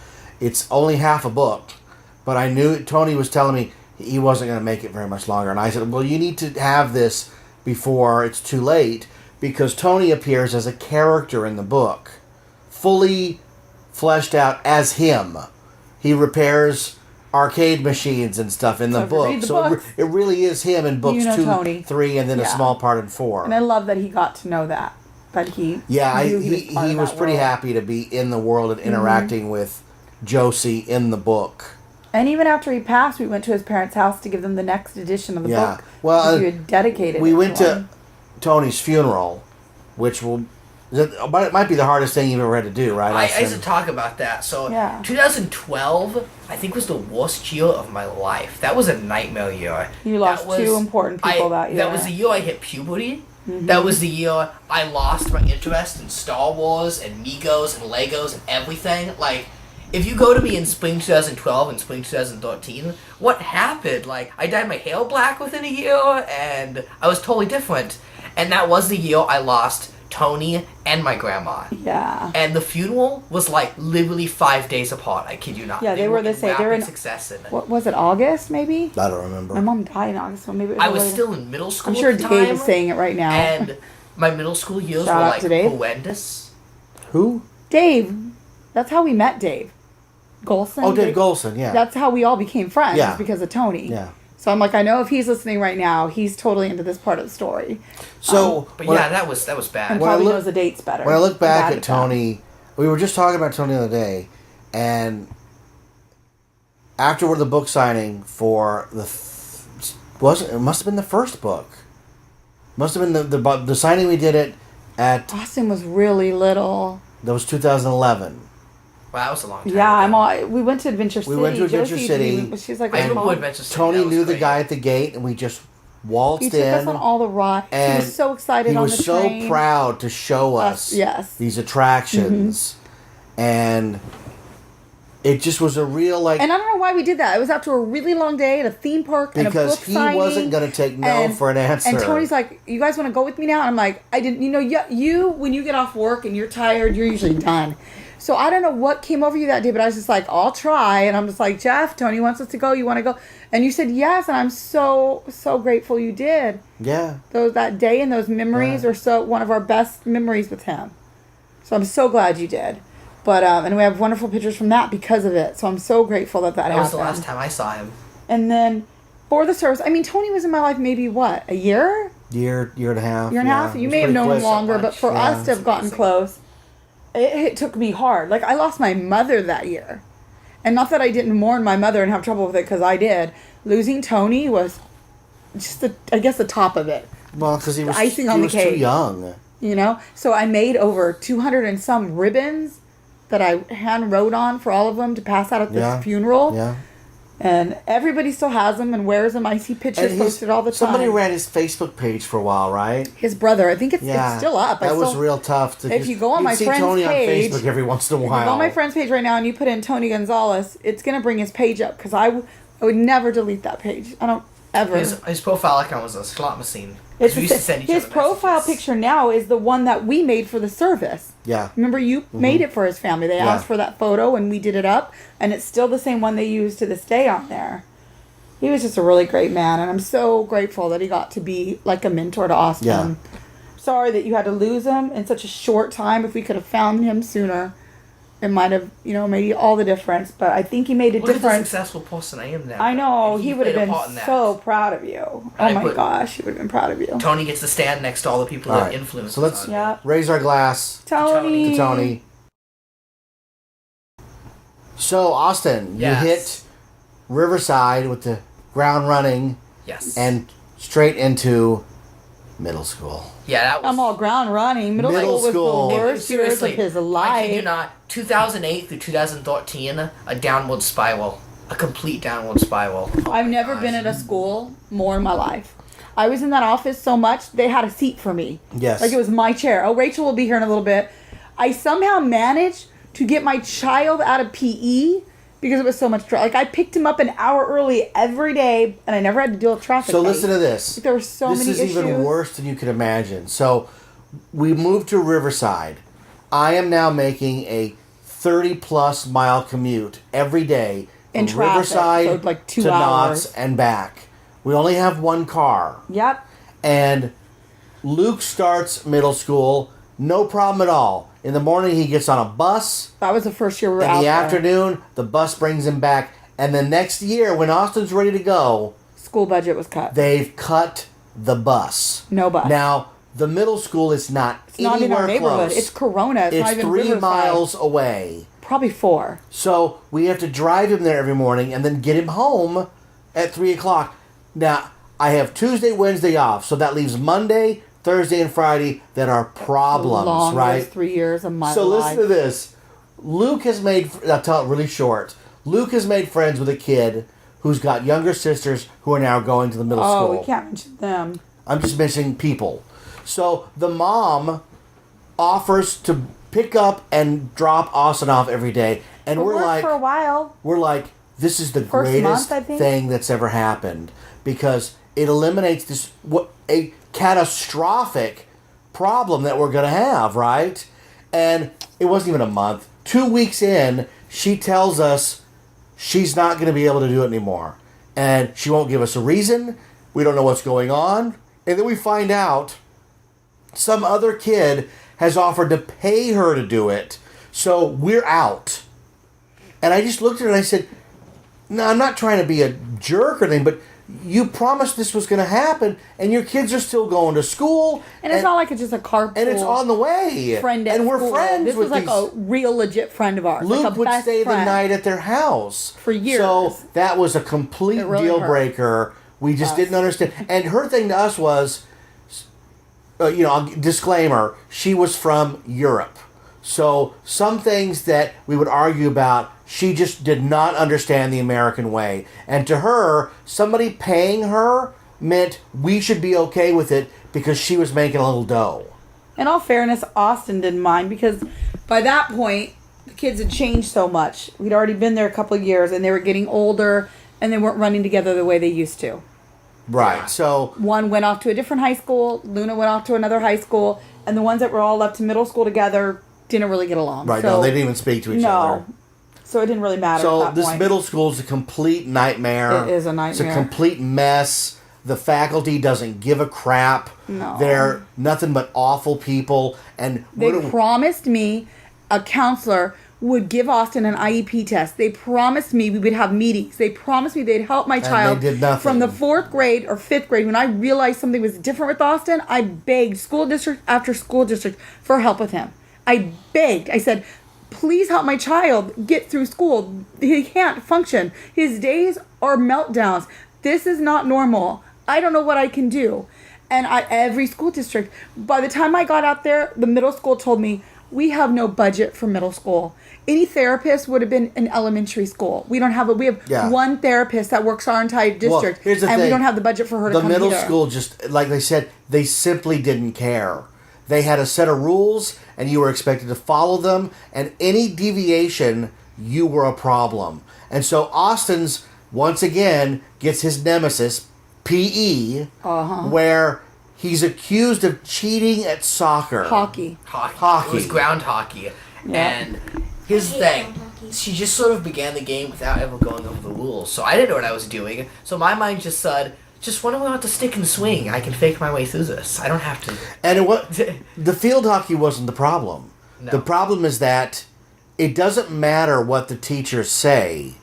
S2: It's only half a book. But I knew Tony was telling me he wasn't going to make it very much longer. And I said, well, you need to have this before it's too late, because Tony appears as a character in the book, fully fleshed out as him. He repairs arcade machines and stuff in the book. So it really is him in books 2, 3, and then a small part in 4.
S4: And I love that he got to know that. But he
S2: was pretty happy to be in the world and interacting with Josie in the book.
S4: And even after he passed, we went to his parents' house to give them the next edition of the book.
S2: Well,
S4: he had dedicated.
S2: We went to Tony's funeral, which it might be the hardest thing you've ever had to do, right?
S3: I used to talk about that. So 2012, I think, was the worst year of my life. That was a nightmare year.
S4: You lost 2 important people that year.
S3: That was the year I hit puberty. Mm-hmm. That was the year I lost my interest in Star Wars and Migos and Legos and everything. Like, if you go to me in spring 2012 and spring 2013, what happened? Like, I dyed my hair black within a year, and I was totally different. And that was the year I lost Tony and my grandma.
S4: Yeah.
S3: And the funeral was, like, literally 5 days apart. I kid you not.
S4: Yeah, they were the same. They were in
S3: success.
S4: What was it, August, maybe?
S2: I don't remember.
S4: My mom died in August, so maybe it was
S3: I was still in middle school
S4: I'm sure
S3: at the
S4: Dave
S3: time,
S4: is saying it right now.
S3: And my middle school years were, like, horrendous.
S2: Who?
S4: Dave. That's how we met Dave. Golson.
S2: Oh, Dave Golson, yeah.
S4: That's how we all became friends, because of Tony.
S2: Yeah.
S4: So I'm like, I know if he's listening right now, he's totally into this part of the story.
S2: So,
S3: but yeah, that was bad.
S4: And probably knows the dates better.
S2: When I look back at Tony, we were just talking about Tony the other day, and after the book signing for it must have been the first book. Must have been the signing we did it at.
S4: Austin was really little.
S2: That was 2011.
S3: Wow, that was a long time
S4: ago. We went to Adventure City.
S2: We went to Adventure City.
S4: She's like,
S3: I remember Adventure City.
S2: Tony knew the guy at the gate, and we just waltzed in.
S4: He took us on all the rides. He was so excited on the train.
S2: He was so proud to show us these attractions. Mm-hmm. And it just was a real,
S4: And I don't know why we did that. It was after a really long day at a theme park and a book signing.
S2: Because he wasn't going to take no for an answer.
S4: And Tony's like, you guys want to go with me now? And I'm like, I didn't. You, when you get off work and you're tired, you're usually done. So I don't know what came over you that day, but I was just like, I'll try. And I'm just like, Jeff, Tony wants us to go. You want to go? And you said yes. And I'm so, so grateful you did.
S2: Yeah.
S4: That day and those memories are one of our best memories with him. So I'm so glad you did. But, and we have wonderful pictures from that because of it. So I'm so grateful that happened.
S3: That was the last time I saw him.
S4: And then for the service, I mean, Tony was in my life maybe what, a year?
S2: Year and a half.
S4: Year and a half? You may have known him longer, but for us to have gotten close. It took me hard. Like, I lost my mother that year. And not that I didn't mourn my mother and have trouble with it, because I did. Losing Tony was just, the top of it.
S2: Well, because he was
S4: too
S2: young.
S4: You know? So I made over 200 and some ribbons that I hand wrote on for all of them to pass out at this funeral.
S2: Yeah.
S4: And everybody still has them and wears them. I see pictures posted all the time.
S2: Somebody ran his Facebook page for a while, right?
S4: His brother. I think it's still up.
S2: That was real tough.
S4: If you go on my friend's
S2: Tony
S4: page,
S2: on Facebook every once in a while.
S4: If you go on my friend's page right now and you put in Tony Gonzalez, it's going to bring his page up because I would never delete that page. I don't ever.
S3: His profile account was a slot machine.
S4: His profile picture now is the one that we made for the service.
S2: Yeah.
S4: Remember, you made it for his family. They asked for that photo, and we did it up, and it's still the same one they use to this day on there. He was just a really great man, and I'm so grateful that he got to be like a mentor to Austin.
S2: Yeah.
S4: Sorry that you had to lose him in such a short time. If we could have found him sooner, it might have, made all the difference. But I think he made a difference.
S3: Look at the successful person I am now.
S4: I know. He would have been so proud of you. Oh my gosh, he would have been proud of you.
S3: Tony gets to stand next to all the people that influence.
S2: So let's raise our glass
S4: to
S2: Tony. So, Austin, you hit Riverside with the ground running.
S3: Yes.
S2: And straight into middle school.
S3: Yeah, that was...
S4: I'm all ground running. Middle school was the worst years of his life.
S3: I kid you not. 2008 through 2013, a downward spiral. A complete downward spiral.
S4: I've never been at a school more in my life. I was in that office so much, they had a seat for me.
S2: Yes.
S4: Like it was my chair. Oh, Rachel will be here in a little bit. I somehow managed to get my child out of PE because it was so much traffic. Like I picked him up an hour early every day, and I never had to deal with traffic.
S2: So listen to this.
S4: There were so many issues.
S2: This is even worse than you could imagine. So we moved to Riverside. I am now making a 30-plus mile commute every day
S4: in
S2: from
S4: traffic,
S2: Riverside
S4: so like 2
S2: to
S4: hours.
S2: Knott's and back. We only have one car.
S4: Yep.
S2: And Luke starts middle school, no problem at all. In the morning, he gets on a bus.
S4: That was the first year we were out
S2: In the
S4: there.
S2: afternoon, the bus brings him back. And the next year, when Austin's ready to go...
S4: School budget was cut.
S2: They've cut the bus.
S4: No bus.
S2: Now, the middle school is not
S4: it's not in our neighborhood.
S2: Close.
S4: It's Corona. It's not even
S2: 3
S4: Riverside.
S2: miles away.
S4: Probably 4.
S2: So, we have to drive him there every morning and then get him home at 3 o'clock. Now, I have Tuesday, Wednesday off. So, that leaves Monday, Thursday, and Friday that are problems, right?
S4: 3 years of my life.
S2: So listen to this. Luke has made, I'll tell it really short. Luke has made friends with a kid who's got younger sisters who are now going to the middle school.
S4: Oh, we can't mention them.
S2: I'm just mentioning people. So the mom offers to pick up and drop Austin off every day. And we're like,
S4: for a while.
S2: We're like, this is the
S4: First
S2: greatest
S4: month, I think.
S2: thing that's ever happened. Because it eliminates this, a catastrophic problem that we're going to have, right? And it wasn't even a month. 2 weeks in, she tells us she's not going to be able to do it anymore. And she won't give us a reason. We don't know what's going on. And then we find out some other kid has offered to pay her to do it. So we're out. And I just looked at her and I said, no, I'm not trying to be a jerk or anything, but you promised this was going to happen, and your kids are still going to school.
S4: And it's not like it's just a carpool.
S2: And it's on the way.
S4: Friend at
S2: and we're
S4: school.
S2: friends
S4: This
S2: with
S4: was like a real legit friend of ours.
S2: Luke
S4: like a
S2: would
S4: best
S2: stay
S4: friend.
S2: the night at their house.
S4: For years.
S2: So that was a complete
S4: really
S2: deal
S4: hurt
S2: breaker. We just didn't understand. And her thing to us was, disclaimer, she was from Europe. So some things that we would argue about, she just did not understand the American way. And to her, somebody paying her meant we should be okay with it because she was making a little dough.
S4: In all fairness, Austin didn't mind because by that point, the kids had changed so much. We'd already been there a couple of years and they were getting older and they weren't running together the way they used to.
S2: Right, so...
S4: One went off to a different high school, Luna went off to another high school, and the ones that were all up to middle school together didn't really get along.
S2: Right,
S4: so,
S2: no, they didn't even speak to each other.
S4: So it didn't really matter
S2: So
S4: at that
S2: this
S4: point.
S2: middle school is a complete nightmare.
S4: It is a nightmare.
S2: It's a complete mess. The faculty doesn't give a crap.
S4: No.
S2: They're nothing but awful people. And
S4: They promised me a counselor would give Austin an IEP test. They promised me we would have meetings. They promised me they'd help my child.
S2: they did nothing.
S4: From the 4th grade or 5th grade, when I realized something was different with Austin, I begged school district after school district for help with him. I begged. I said, please help my child get through school. He can't function. His days are meltdowns. This is not normal. I don't know what I can do. And every school district, by the time I got out there, the middle school told me, we have no budget for middle school. Any therapist would have been in elementary school. We don't have we have one therapist that works our entire district,
S2: here's the
S4: and
S2: thing.
S4: we don't have the budget for her to come
S2: The middle
S4: either.
S2: school, just like they said, they simply didn't care. They had a set of rules, and you were expected to follow them, and any deviation, you were a problem. And so Austin's, once again, gets his nemesis, PE, where he's accused of cheating at soccer.
S4: Hockey.
S3: It was ground hockey.
S4: Yeah.
S3: And here's the thing. She just sort of began the game without ever going over the rules. So I didn't know what I was doing. So my mind just said, just when we want to stick and swing, I can fake my way through this. I don't have to.
S2: And the field hockey wasn't the problem.
S3: No.
S2: The problem is that it doesn't matter what the teachers say.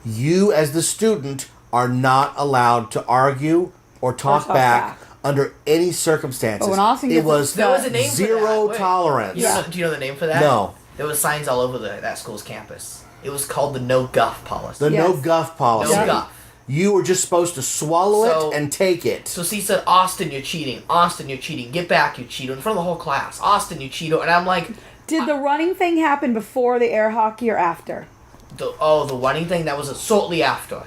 S2: You, as the student, are not allowed to argue or talk back under any circumstances.
S4: But when Austin
S2: it was
S3: there was a name
S2: zero
S3: for that.
S2: tolerance.
S3: Do you know the name for that?
S2: No.
S3: There was signs all over that school's campus. It was called the no guff policy.
S2: The no
S4: Yes.
S2: guff policy.
S3: No guff.
S2: You were just supposed to swallow it and take it.
S3: So she said, Austin, you're cheating. Austin, you're cheating. Get back, you cheater. In front of the whole class. Austin, you cheater. And I'm like...
S4: Did the running thing happen before the air hockey or after?
S3: The running thing, that was shortly after.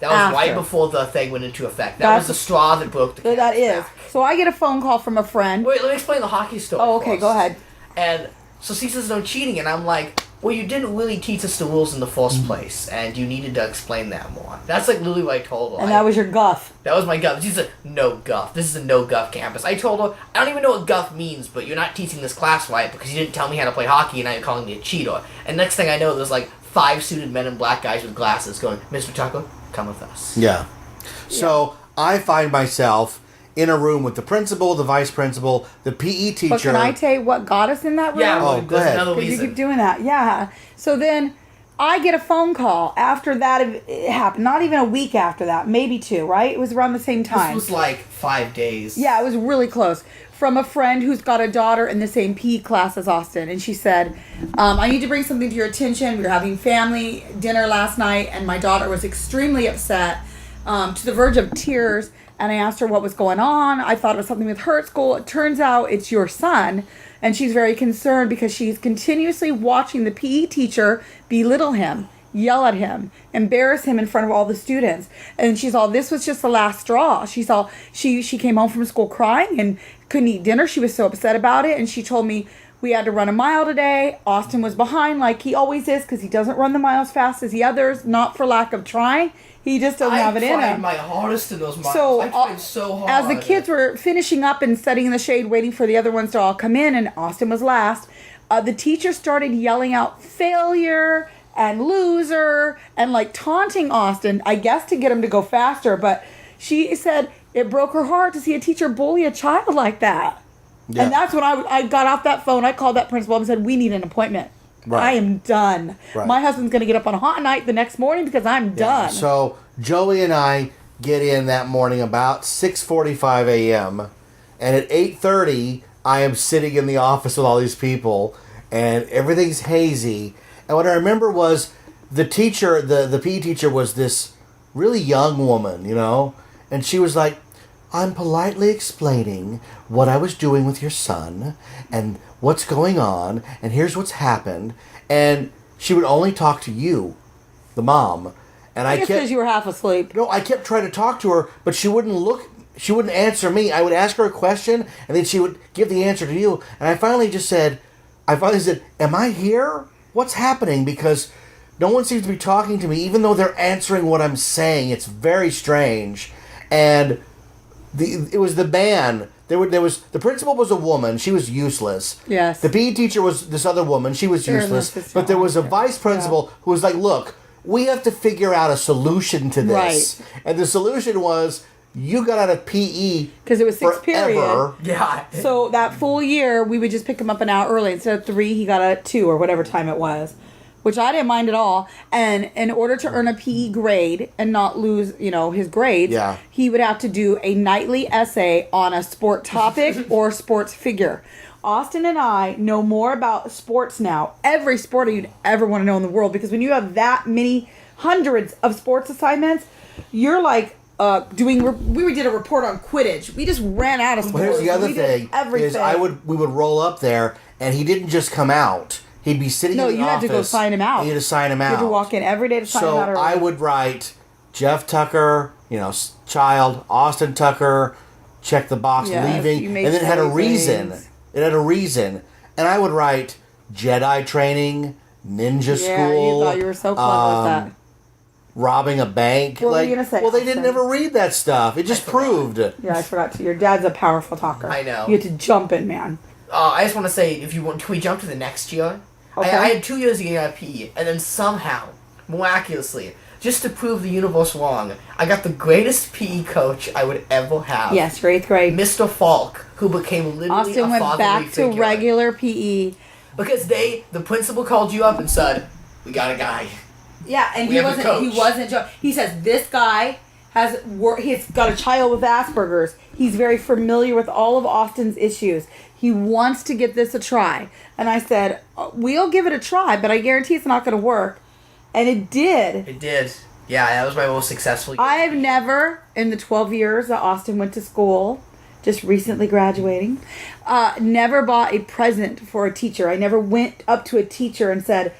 S3: That was right before the thing went into effect. That was the straw that broke the camel's
S4: That is.
S3: back.
S4: So I get a phone call from a friend.
S3: Wait, let me explain the hockey story.
S4: Oh, okay,
S3: first.
S4: go ahead.
S3: And so she says no cheating, and I'm like, well, you didn't really teach us the rules in the first place, and you needed to explain that more. That's like literally what I told her.
S4: And that was your guff.
S3: That was my guff. She said, no guff. This is a no guff campus. I told her, I don't even know what guff means, but you're not teaching this class right because you didn't tell me how to play hockey, and now you're calling me a cheater. And next thing I know, there's like 5 suited men in black guys with glasses going, Mr. Tucker, come with us.
S2: Yeah. So I find myself in a room with the principal, the vice principal, the PE teacher.
S4: But can I tell you what got us in that room?
S3: Yeah,
S2: Oh, go
S3: there's
S2: ahead.
S3: another
S4: Because you
S3: reason.
S4: keep doing that. Yeah. So then I get a phone call after that it happened. Not even a week after that. Maybe 2, right? It was around the same time.
S3: This was like 5 days.
S4: Yeah, it was really close. From a friend who's got a daughter in the same PE class as Austin. And she said, I need to bring something to your attention. We were having family dinner last night, and my daughter was extremely upset, to the verge of tears. And I asked her what was going on. I thought it was something with her at school. It turns out it's your son. And she's very concerned because she's continuously watching the PE teacher belittle him, yell at him, embarrass him in front of all the students. And she's all, this was just the last straw. She's all, she came home from school crying and couldn't eat dinner. She was so upset about it. And she told me we had to run a mile today. Austin was behind like he always is because he doesn't run the miles fast as the others, not for lack of trying. He just doesn't have it in him.
S3: I tried my hardest in those miles.
S4: So,
S3: I tried so hard.
S4: as the kids were finishing up and sitting in the shade waiting for the other ones to all come in, and Austin was last, the teacher started yelling out failure and loser and like taunting Austin, I guess to get him to go faster. But she said it broke her heart to see a teacher bully a child like that.
S2: Yeah.
S4: And that's when I got off that phone. I called that principal and said, we need an appointment.
S2: Right.
S4: I am done.
S2: Right.
S4: My husband's going to get up on a hot night the next morning because I'm done.
S2: So Joey and I get in that morning about 6:45 a.m. and at 8:30 I am sitting in the office with all these people and everything's hazy. And what I remember was the teacher, the PE teacher was this really young woman, you know, and she was like, I'm politely explaining what I was doing with your son and what's going on, and here's what's happened. And she would only talk to you, the mom. And
S4: I guess
S2: kept,
S4: because you were half asleep.
S2: no, I kept trying to talk to her, but she wouldn't answer me. I would ask her a question, and then she would give the answer to you. And I finally said, am I here? What's happening? Because no one seems to be talking to me, even though they're answering what I'm saying. It's very strange. And it was the band. There was the principal was a woman. She was useless.
S4: Yes.
S2: The PE teacher was this other woman. She was
S4: They're
S2: useless.
S4: useless,
S2: But there was a
S4: yeah.
S2: vice principal who was like, look, we have to figure out a solution to this.
S4: Right.
S2: And the solution was you got out of PE
S4: Because it was 6 period.
S2: forever.
S3: Yeah.
S4: So that full year, we would just pick him up an hour early. Instead of 3, he got a 2 or whatever time it was, which I didn't mind at all. And in order to earn a PE grade and not lose, his grades,
S2: Yeah.
S4: he would have to do a nightly essay on a sport topic or sports figure. Austin and I know more about sports now, every sport you'd ever want to know in the world, because when you have that many hundreds of sports assignments, you're like we did a report on Quidditch. We just ran out of sports.
S2: Well, here's the other
S4: We did
S2: thing:
S4: everything.
S2: is we would roll up there, and he didn't just come out. He'd be sitting in the office.
S4: No, you had to go sign him out.
S2: You had to sign him out.
S4: You had to walk in every day to sign him out.
S2: So I would write Jeff Tucker, child, Austin Tucker, check the box, leaving, and then it had a reason. It had a reason. And I would write Jedi training, ninja school.
S4: Yeah, you thought you were so clever with that.
S2: Robbing a bank.
S4: What were you gonna say?
S2: Well, they didn't ever read that stuff. It just proved.
S4: Yeah, I forgot to. Your dad's a powerful talker.
S3: I know.
S4: You had to jump in, man.
S3: I just want to say, can we jump to the next year?
S4: Okay.
S3: I had 2 years of getting out of PE, and then somehow, miraculously, just to prove the universe wrong, I got the greatest PE coach I would ever have.
S4: Yes, your 8th grade.
S3: Mr. Falk, who became literally
S4: Austin
S3: a
S4: went
S3: fatherly
S4: back to
S3: figure.
S4: regular PE.
S3: Because the principal called you up and said, "We got a guy."
S4: Yeah, and
S3: We have a coach.
S4: he wasn't he says this guy he's got a child with Asperger's. He's very familiar with all of Austin's issues. He wants to give this a try. And I said, we'll give it a try, but I guarantee it's not going to work. And it did.
S3: It did. Yeah, that was my most successful year.
S4: I have never, in the 12 years that Austin went to school, just recently graduating, never bought a present for a teacher. I never went up to a teacher and said,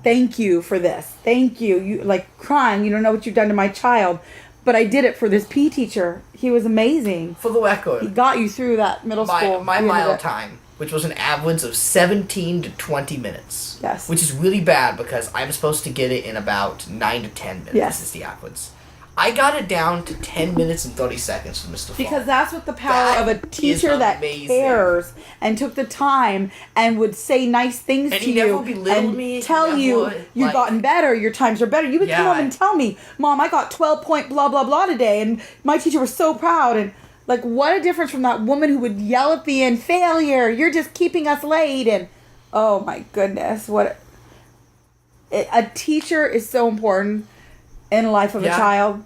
S4: thank you for this. Thank you. You like crying. You don't know what you've done to my child. But I did it for this PE teacher. He was amazing.
S3: For the record,
S4: He got you through that middle school.
S3: my mile time, which was an average of 17 to 20 minutes.
S4: Yes.
S3: Which is really bad because I'm supposed to get it in about 9 to 10 minutes.
S4: Yes.
S3: Is the average. I got it down to 10 minutes and 30 seconds from Mr. Falk.
S4: Because that's what the power of a
S3: That
S4: teacher
S3: is
S4: that
S3: amazing.
S4: cares and took the time and would say nice things
S3: And
S4: to
S3: he never
S4: you
S3: belittled
S4: and
S3: me. He
S4: tell you
S3: never,
S4: you've
S3: like-
S4: gotten better, your times are better. You would come
S3: Yeah.
S4: home and tell me, Mom, I got 12 point blah blah blah today, and my teacher was so proud. And like, what a difference from that woman who would yell at the end, failure, you're just keeping us late. And oh my goodness, a teacher is so important in the life of a
S3: Yeah.
S4: child.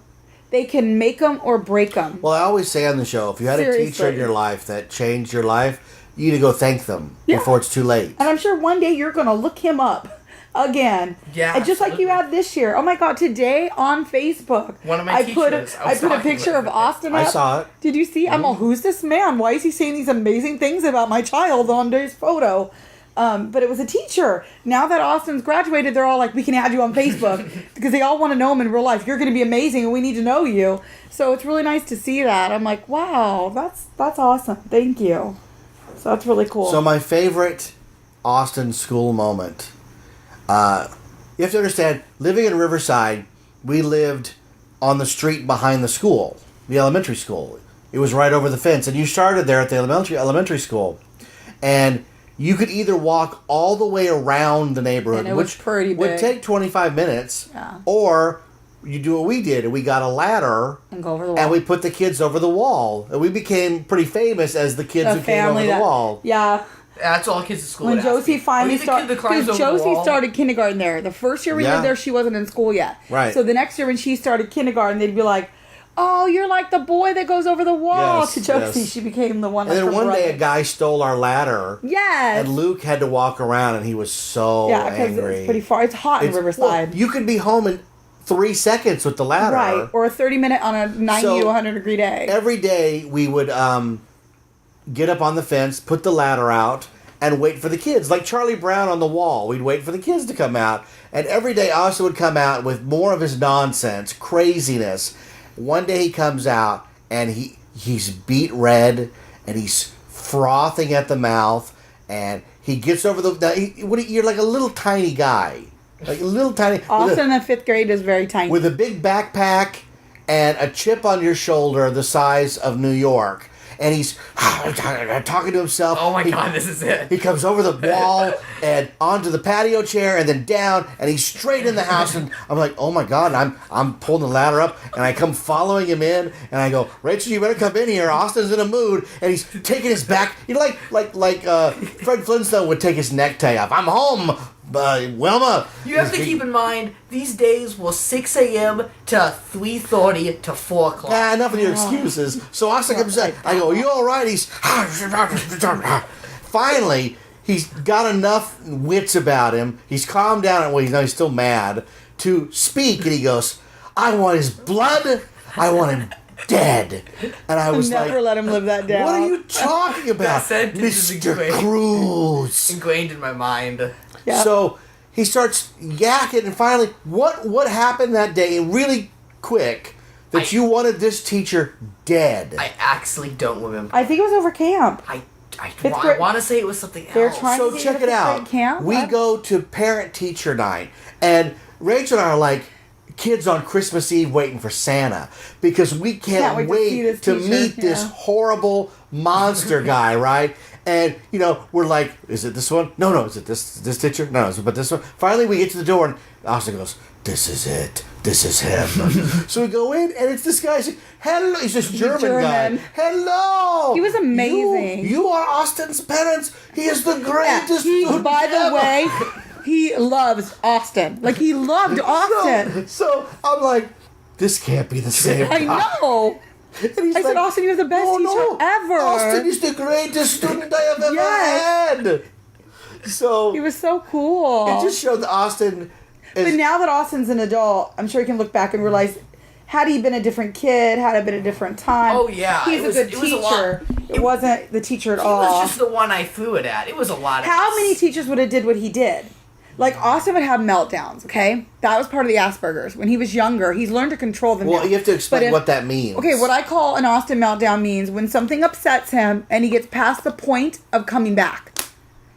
S4: They can make them or break them.
S2: Well, I always say on the show, if you had a teacher in
S4: Seriously.
S2: your life that changed your life, you need to go thank them
S4: Yeah.
S2: before it's too late.
S4: And I'm sure one day you're going to look him up again.
S3: Yeah,
S4: And just like you
S3: absolutely.
S4: have this year. Oh my God, today on Facebook.
S3: One of my
S4: I put
S3: teachers, I
S4: I
S3: was
S4: put a
S3: talking
S4: picture
S3: with
S4: of
S3: him.
S4: Austin
S2: I
S4: up.
S2: saw it.
S4: Did you see? I'm all, who's this man? Why is he saying these amazing things about my child on his photo? But it was a teacher. Now that Austin's graduated, they're all like, we can add you on Facebook because they all want to know him in real life. You're going to be amazing and we need to know you. So it's really nice to see that. I'm like, wow, that's awesome. Thank you. So that's really cool.
S2: So my favorite Austin school moment, you have to understand, living in Riverside, we lived on the street behind the school, the elementary school. It was right over the fence. And you started there at the elementary school. And you could either walk all the way around the neighborhood,
S4: And it was
S2: which
S4: pretty
S2: would
S4: big.
S2: take 25 minutes,
S4: Yeah.
S2: or you do what we did, and we got a ladder,
S4: and go over the wall.
S2: and we put the kids over the wall. And we became pretty famous as the kids who came over the wall.
S4: Yeah.
S3: That's all kids at school
S4: When
S3: would ask
S4: Josie
S3: me.
S4: finally
S3: Are you the kid that climbs
S4: because
S3: over the
S4: Josie
S3: wall?
S4: started kindergarten there. The first year we
S2: Yeah.
S4: lived there, she wasn't in school yet.
S2: Right.
S4: So the next year when she started kindergarten, they'd be like, "Oh, you're like the boy that goes over the wall."
S2: Yes,
S4: To Josie,
S2: yes.
S4: she became the one.
S2: And
S4: like
S2: then
S4: her
S2: one day a
S4: brother.
S2: guy stole our ladder,
S4: Yes.
S2: and Luke had to walk around, and he was so
S4: Yeah, because
S2: angry.
S4: it's pretty far. It's hot in Riverside.
S2: Well, you could be home in 3 seconds with the ladder.
S4: Right. Or a 30-minute on a 90
S2: So,
S4: to 100 degree day.
S2: Every day we would get up on the fence, put the ladder out, and wait for the kids. Like Charlie Brown on the wall. We'd wait for the kids to come out. And every day Austin would come out with more of his nonsense, craziness. One day he comes out and he's beet red and he's frothing at the mouth, and he gets over you're like a little tiny guy. Like a little tiny...
S4: Austin in the 5th grade is very tiny.
S2: with a big backpack and a chip on your shoulder the size of New York. And he's talking to himself.
S3: Oh my God, this is it.
S2: He comes over the wall and onto the patio chair and then down, and he's straight in the house. And I'm like, oh my God! And I'm pulling the ladder up, and I come following him in, and I go, Rachel, you better come in here. Austin's in a mood, and he's taking his back. You know, like Fred Flintstone would take his necktie off. I'm home. Wilma.
S3: You have to keep in mind, these days were 6 a.m. to 3:30 to 4 o'clock.
S2: Nah, enough of your excuses. So Austin comes in. I go, you all right? He's... Finally, he's got enough wits about him. He's calmed down, and he's still mad, to speak. And he goes, I want his blood. I want him dead. And I was
S4: never
S2: like,
S4: let him live that down.
S2: what are you talking about,
S3: That sentence is
S2: Mr. Cruz?
S3: Ingrained in my mind.
S4: Yeah.
S2: So he starts yakking, and finally, what happened that day, and really quick, that you wanted this teacher dead?
S3: I actually don't remember.
S4: I think it was over camp.
S3: I
S4: grade-
S3: want to say it was something
S4: They're
S3: else.
S4: trying-
S2: So
S4: to
S2: check
S4: get
S2: it
S4: to
S2: out.
S4: camp?
S2: We
S4: What?
S2: go to parent-teacher night, and Rachel and I are like kids on Christmas Eve waiting for Santa because we can't
S4: wait to
S2: wait
S4: see this
S2: to
S4: teacher,
S2: meet this
S4: yeah.
S2: horrible monster guy, right? And we're like, is it this one? No, is it this teacher? No, but this one. Finally, we get to the door, and Austin goes, "This is it. This is him." So we go in, and it's this guy. He's like, hello. He's this German guy.
S4: German.
S2: Hello.
S4: He was amazing.
S2: You are Austin's parents. He is the greatest. student
S4: By the
S2: ever."
S4: way, he loves Austin. Like, he loved Austin.
S2: So I'm like, this can't be the same
S4: I
S2: guy.
S4: know.
S2: And he's
S4: I said, Austin, you're the best teacher ever.
S2: Austin is the greatest student I have ever
S4: Yes.
S2: had. So
S4: He was so cool.
S2: it just showed that Austin
S4: But
S2: is.
S4: now that Austin's an adult, I'm sure he can look back and realize, had he been a different kid, had it been a different time.
S3: Oh, yeah,
S4: he's
S3: it was-
S4: a good
S3: it was a lot.
S4: teacher. It wasn't the teacher at
S3: He
S4: all.
S3: was just the one I threw it at. It was a lot of
S4: How many teachers would have did what he did? Like, Austin would have meltdowns, okay? That was part of the Asperger's. When he was younger, he's learned to control them
S2: Well,
S4: now.
S2: you have to explain
S4: But if-
S2: what that means.
S4: Okay, what I call an Austin meltdown means when something upsets him and he gets past the point of coming back.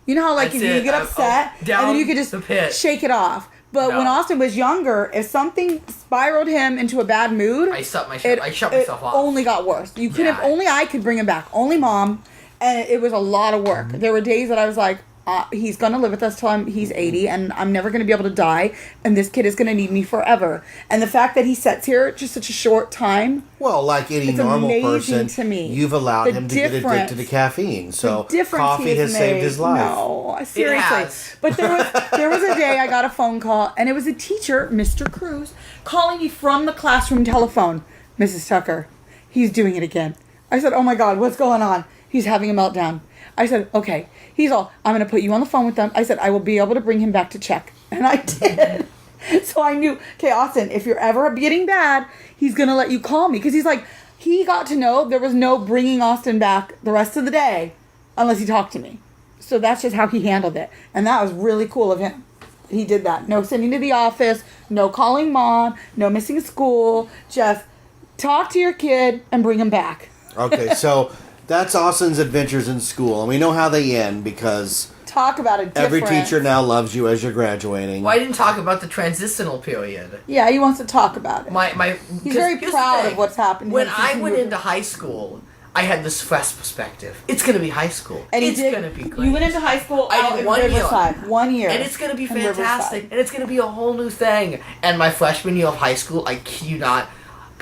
S4: You know how, like,
S3: That's
S4: if you
S3: it.
S4: get upset and then you
S3: down
S4: could just
S3: the pit.
S4: shake it off. But
S3: No.
S4: when Austin was younger, if something spiraled him into a bad mood,
S3: I shut
S4: it
S3: myself off.
S4: only got worse. You couldn't.
S3: Yeah.
S4: Only I could bring him back. Only mom, and it was a lot of work. There were days that I was like, he's gonna live with us till he's 80, and I'm never gonna be able to die, and this kid is gonna need me forever. And the fact that he sits here just such a short time,
S2: Well, like any
S4: It's
S2: normal
S4: amazing
S2: person,
S4: to me.
S2: you've allowed
S4: The
S2: him to get
S4: difference-
S2: addicted to caffeine. So
S4: the difference
S2: coffee
S4: he
S2: has saved
S4: made.
S2: his life.
S4: No, seriously.
S3: has.
S4: But there was a day I got a phone call, and it was a teacher, Mr. Cruz, calling me from the classroom telephone. Mrs. Tucker, he's doing it again. I said, oh my God, what's going on? He's having a meltdown. I said, okay. He's all, I'm going to put you on the phone with them. I said, I will be able to bring him back to check. And I did. So I knew, okay, Austin, if you're ever getting bad, he's going to let you call me. Because he's like, he got to know there was no bringing Austin back the rest of the day unless he talked to me. So that's just how he handled it. And that was really cool of him. He did that. No sending to the office, no calling mom, no missing school. Just talk to your kid and bring him back.
S2: Okay, so that's Austin's adventures in school, and we know how they end because
S4: Talk about a difference.
S2: every teacher now loves you as you're graduating.
S3: Well, I didn't talk about the transitional period.
S4: Yeah, he wants to talk about it. He's very
S3: here's the
S4: proud
S3: thing.
S4: of what's happened.
S3: When
S4: here
S3: I
S4: since
S3: went
S4: he
S3: into high school, I had this fresh perspective. It's gonna be high school.
S4: and he
S3: it's
S4: did,
S3: gonna be great.
S4: You went into high school
S3: I
S4: out
S3: did
S4: in
S3: 1 year.
S4: Riverside. 1 year.
S3: And it's gonna be
S4: in
S3: fantastic.
S4: Riverside.
S3: And it's gonna be a whole new thing. And my freshman year of high school, I kid you not,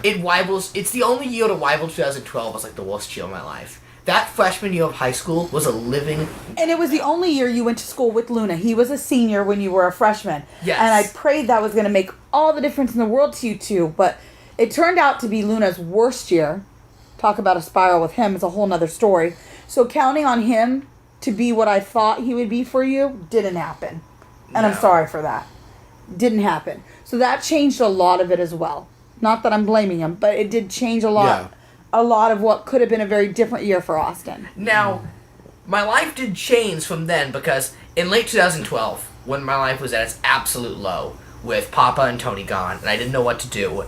S3: it's the only year to rival 2012 was like the worst year of my life. That freshman year of high school was a living.
S4: And it was the only year you went to school with Luna. He was a senior when you were a freshman.
S3: Yes.
S4: And I prayed that was going to make all the difference in the world to you two. But it turned out to be Luna's worst year. Talk about a spiral with him is a whole nother story. So counting on him to be what I thought he would be for you didn't happen. And I'm
S3: No.
S4: sorry for that. Didn't happen. So that changed a lot of it as well. Not that I'm blaming him, but it did change a lot.
S2: Yeah.
S4: A lot of what could have been a very different year for Austin.
S3: Now, my life did change from then because in late 2012, when my life was at its absolute low, with Papa and Tony gone, and I didn't know what to do,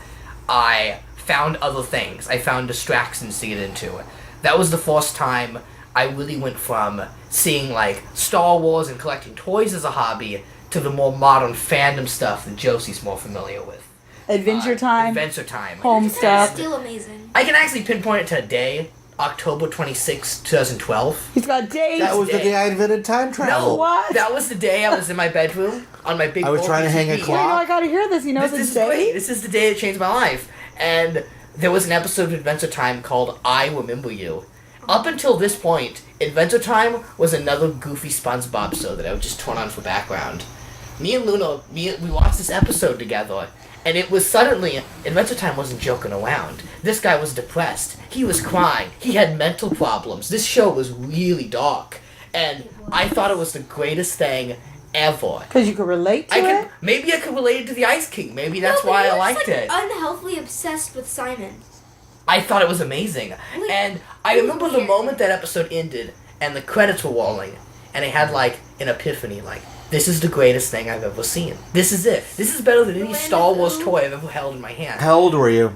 S3: I found other things. I found distractions to get into. That was the first time I really went from seeing like Star Wars and collecting toys as a hobby to the more modern fandom stuff that Josie's more familiar with.
S4: Adventure Time.
S3: Adventure Time.
S4: Home
S5: It's
S4: stuff.
S5: still amazing.
S3: I can actually pinpoint it to a day, October 26, 2012.
S4: He's got dates.
S2: That was the
S3: day.
S2: day I invented time travel.
S3: No,
S4: What?
S3: that was the day I was in my bedroom on my big.
S2: I was trying to hang a
S3: TV.
S4: Wait,
S2: clock.
S4: no, I gotta hear this. He knows
S3: This
S4: his
S3: is great.
S4: date.
S3: This is the day that changed my life. And there was an episode of Adventure Time called I Remember You. Up until this point, Adventure Time was another goofy SpongeBob show that I would just turn on for background. Me and Luna, we watched this episode together, and it was suddenly, Adventure Time wasn't joking around. This guy was depressed. He was crying. He had mental problems. This show was really dark. And I thought it was the greatest thing ever.
S4: Because you could relate to it.
S3: Maybe I could relate it to the Ice King. Maybe that's
S5: No, but
S3: why
S5: you
S3: I
S5: were
S3: liked
S5: just, like,
S3: it.
S5: unhealthily obsessed with Simon.
S3: I thought it was amazing. And I remember the moment that episode ended and the credits were rolling and I had like an epiphany, like, this is the greatest thing I've ever seen. This is it. This is better than any Star Wars toy I've ever held in my hand.
S2: How old were you?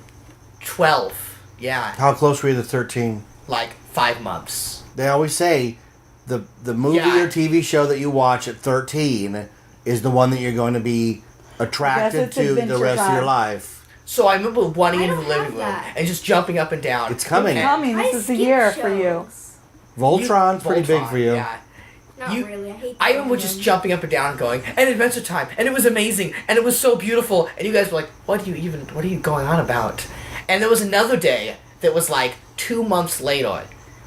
S3: 12. Yeah.
S2: How close were you to 13?
S3: Like 5 months.
S2: They always say the movie or TV show that you watch at 13 is the one that you're going to be attracted to the rest of your life.
S3: So I remember running into the
S5: don't
S3: living
S5: have
S3: room
S5: that.
S3: and just jumping up and down.
S2: It's coming.
S4: It's coming. This is the year for you.
S2: Voltron's pretty big
S3: Voltron,
S2: for you.
S3: Yeah.
S5: Not really. I hate
S3: I remember just jumping up and down and going, and Adventure Time, and it was amazing, and it was so beautiful, and you guys were like, what are you going on about? And there was another day that was like 2 months later.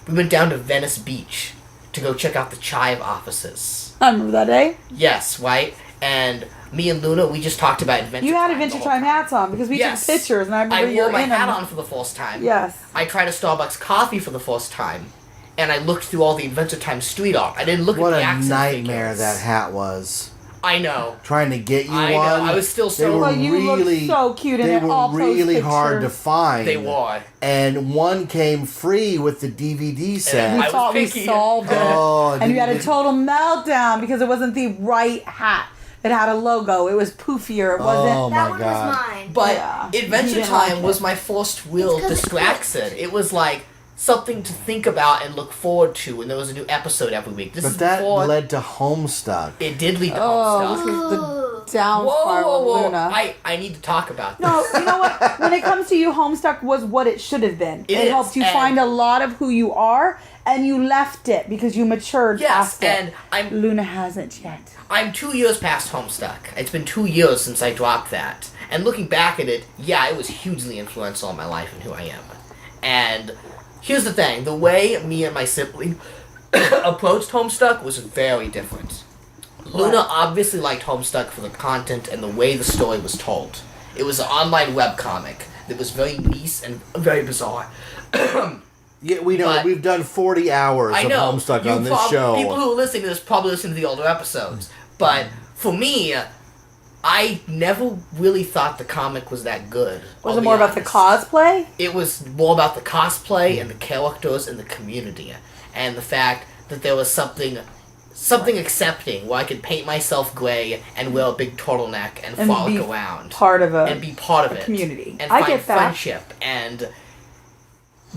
S3: We went down to Venice Beach to go check out the Chive offices.
S4: I remember that day.
S3: Yes, right? And me and Luna, we just talked about Adventure Time.
S4: You had
S3: the
S4: Adventure
S3: whole
S4: Time hats on because we
S3: Yes.
S4: took pictures, and I remember
S3: I
S4: you
S3: wore
S4: were
S3: my
S4: in
S3: hat
S4: them.
S3: on for the first time.
S4: Yes.
S3: I tried a Starbucks coffee for the first time. And I looked through all the Adventure Time street art. I didn't look
S2: What
S3: at the
S2: a
S3: action
S2: nightmare
S3: figures.
S2: that hat was.
S3: I know.
S2: Trying to get you
S3: I know.
S2: one.
S3: I was still so-
S2: They were
S4: Well, you looked
S2: really,
S4: so cute in
S2: they
S4: it, all
S2: were
S4: post
S2: really hard to
S4: pictures.
S2: find.
S3: They were.
S2: And one came free with the DVD set.
S3: I
S4: We
S3: was
S4: thought we
S3: picky.
S4: solved it.
S2: Oh,
S4: and you had a
S2: did-
S4: total meltdown because it wasn't the right hat. It had a logo. It was poofier. It wasn't.
S2: Oh
S5: That
S2: my
S5: one
S2: god.
S5: was mine.
S3: But
S4: Yeah. He
S3: Adventure
S4: didn't
S3: Time
S4: like
S3: was
S4: it.
S3: my first real
S5: It's 'cause it
S3: distraction. It was like something to think about and look forward to, and there was a new episode every week. This is
S2: But that
S3: before
S2: led to Homestuck.
S3: it did lead to
S4: Oh,
S3: Homestuck.
S4: this was the
S5: Ooh.
S4: down
S3: Whoa,
S4: spiral,
S3: whoa, whoa!
S4: Luna.
S3: I need to talk about this.
S4: No, you know what? When it comes to you, Homestuck was what it should have been.
S3: It
S4: It
S3: is,
S4: helped you
S3: and-
S4: find a lot of who you are, and you left it because you matured
S3: Yes,
S4: past it.
S3: and
S4: Luna hasn't yet.
S3: I'm 2 years past Homestuck. It's been 2 years since I dropped that. And looking back at it, yeah, it was hugely influential on my life and who I am. And here's the thing. The way me and my sibling approached Homestuck was very different. Luna obviously liked Homestuck for the content and the way the story was told. It was an online webcomic that was very niche and very bizarre.
S2: Yeah, we know.
S3: But-
S2: We've done 40 hours
S3: I
S2: of
S3: know.
S2: Homestuck
S3: You
S2: on this show.
S3: People who are listening to this probably listen to the older episodes. But for me, I never really thought the comic was that good.
S4: Was
S3: I'll
S4: it
S3: be
S4: more about the
S3: honest.
S4: cosplay?
S3: It was more about the cosplay and the characters and the community. And the fact that there was something accepting where I could paint myself gray and wear a big turtleneck and
S4: And
S3: frolic
S4: be
S3: around.
S4: Part of
S3: And be part of it.
S4: community.
S3: And
S4: I
S3: find
S4: get that.
S3: friendship. And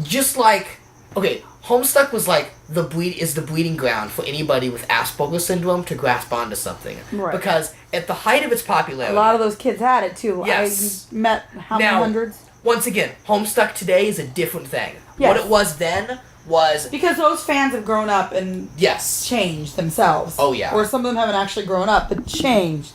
S3: just like, okay, Homestuck was like the breeding ground for anybody with Asperger's syndrome to grasp onto something.
S4: Right.
S3: Because at the height of its
S4: A
S3: popularity,
S4: lot of those kids had it too.
S3: Yes.
S4: I met how many
S3: Now-
S4: hundreds?
S3: once again, Homestuck today is a different thing.
S4: Yes.
S3: What it was then was,
S4: Because those fans have grown up and
S3: yes,
S4: changed themselves.
S3: Oh, yeah.
S4: Or some of them haven't actually grown up, but changed.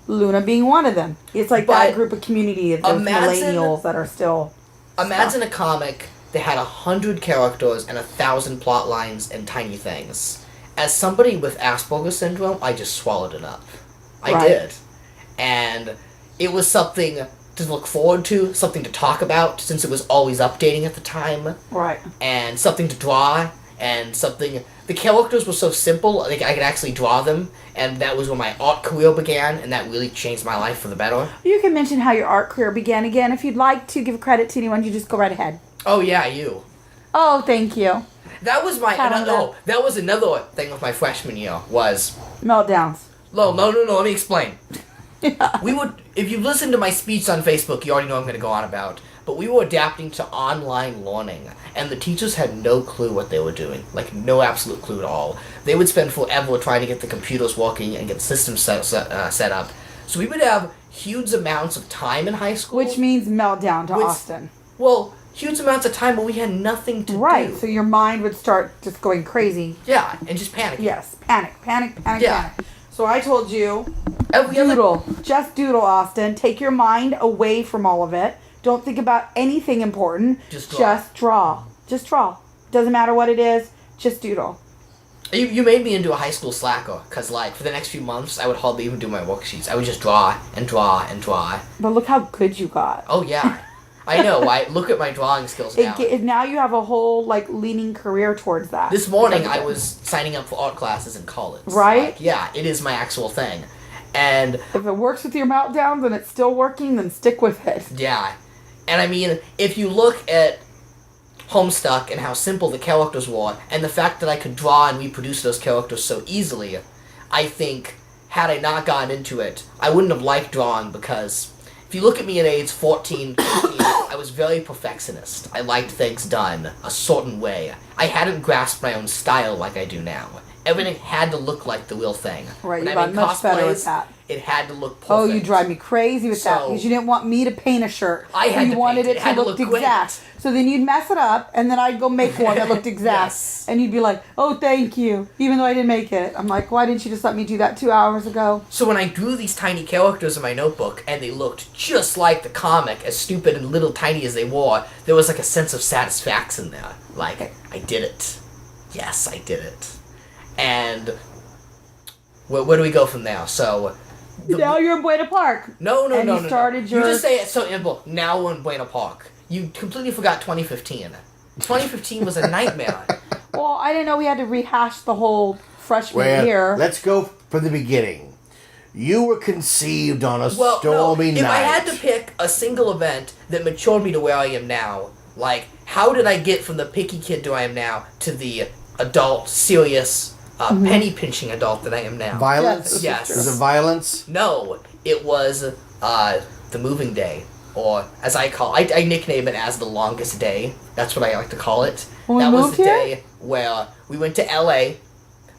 S4: Luna being one of them. It's like
S3: But
S4: that group of community of those
S3: imagine-
S4: millennials that are still.
S3: imagine a comic that had 100 characters and 1,000 plot lines and tiny things. As somebody with Asperger's syndrome, I just swallowed it up. I
S4: Right.
S3: did. And it was something to look forward to, something to talk about, since it was always updating at the time,
S4: Right.
S3: and something to draw, and something... The characters were so simple, I think I could actually draw them, and that was when my art career began, and that really changed my life for the better.
S4: You can mention how your art career began again. If you'd like to give credit to anyone, you just go right ahead.
S3: Oh yeah, you.
S4: Oh, thank you.
S3: That was my...
S4: Pat on
S3: Another, that was another thing of my freshman year, was...
S4: Meltdowns.
S3: No, let me explain. We would, if you've listened to my speech on Facebook, you already know I'm going to go on about, but we were adapting to online learning, and the teachers had no clue what they were doing. Like, no absolute clue at all. They would spend forever trying to get the computers working and get the systems set up. So we would have huge amounts of time in high school.
S4: Which means meltdown to
S3: Which-
S4: Austin.
S3: Well, huge amounts of time, but we had nothing to
S4: Right.
S3: do.
S4: So your mind would start just going crazy.
S3: Yeah, and just panicking.
S4: Yes. Panic.
S3: Yeah.
S4: So I told you,
S3: Every other-
S4: doodle. Just doodle, Austin. Take your mind away from all of it. Don't think about anything important.
S3: Just draw.
S4: Just draw. Just draw. Doesn't matter what it is. Just doodle.
S3: You made me into a high school slacker, because, like, for the next few months, I would hardly even do my worksheets. I would just draw and draw and draw.
S4: But look how good you got.
S3: Oh, yeah. I know, right? Look at my drawing skills now.
S4: Now you have a whole, like, leaning career towards that.
S3: This morning, I was signing up for art classes in college.
S4: Right?
S3: Like, yeah, it is my actual thing. And,
S4: If it works with your meltdowns and it's still working, then stick with it.
S3: yeah. And, I mean, if you look at Homestuck and how simple the characters were, and the fact that I could draw and reproduce those characters so easily, I think, had I not gotten into it, I wouldn't have liked drawing, because if you look at me at age 14, 15, I was very perfectionist. I liked things done a certain way. I hadn't grasped my own style like I do now. Everything had to look like the real thing.
S4: Right,
S3: When
S4: you
S3: I
S4: got
S3: made
S4: much better with
S3: cosplays,
S4: that.
S3: it had to look perfect.
S4: Oh, you drive me crazy with that
S3: So-
S4: because you didn't want me to paint a shirt.
S3: I had
S4: you
S3: to
S4: wanted
S3: paint it.
S4: it
S3: It had
S4: to
S3: to
S4: look
S3: look
S4: exact. So then you'd mess it up, and then I'd go make one that looked exact.
S3: Yes.
S4: And you'd be like, "Oh, thank you," even though I didn't make it. I'm like, "Why didn't you just let me do that 2 hours ago?"
S3: So when I drew these tiny characters in my notebook, and they looked just like the comic, as stupid and little tiny as they were, there was like a sense of satisfaction there. Like, I did it. Yes, I did it. And where do we go from there? So...
S4: Now you're in Buena Park.
S3: No,
S4: And you started your-
S3: You just say it so simple. Now we're in Buena Park. You completely forgot 2015. 2015 was a nightmare.
S4: Well, I didn't know we had to rehash the whole freshman year.
S2: Let's go from the beginning. You were conceived on a
S3: Well,
S2: stormy
S3: no,
S2: night.
S3: if I had to pick a single event that matured me to where I am now, like, how did I get from the picky kid to I am now to the adult, serious, penny pinching adult that I am now?
S2: Violence?
S3: Yes.
S2: Was it violence?
S3: No, it was the moving day, or as I call, I nickname it as the longest day. That's what I like to call it.
S4: When we
S3: That was
S4: moved
S3: the
S4: here?
S3: day where we went to LA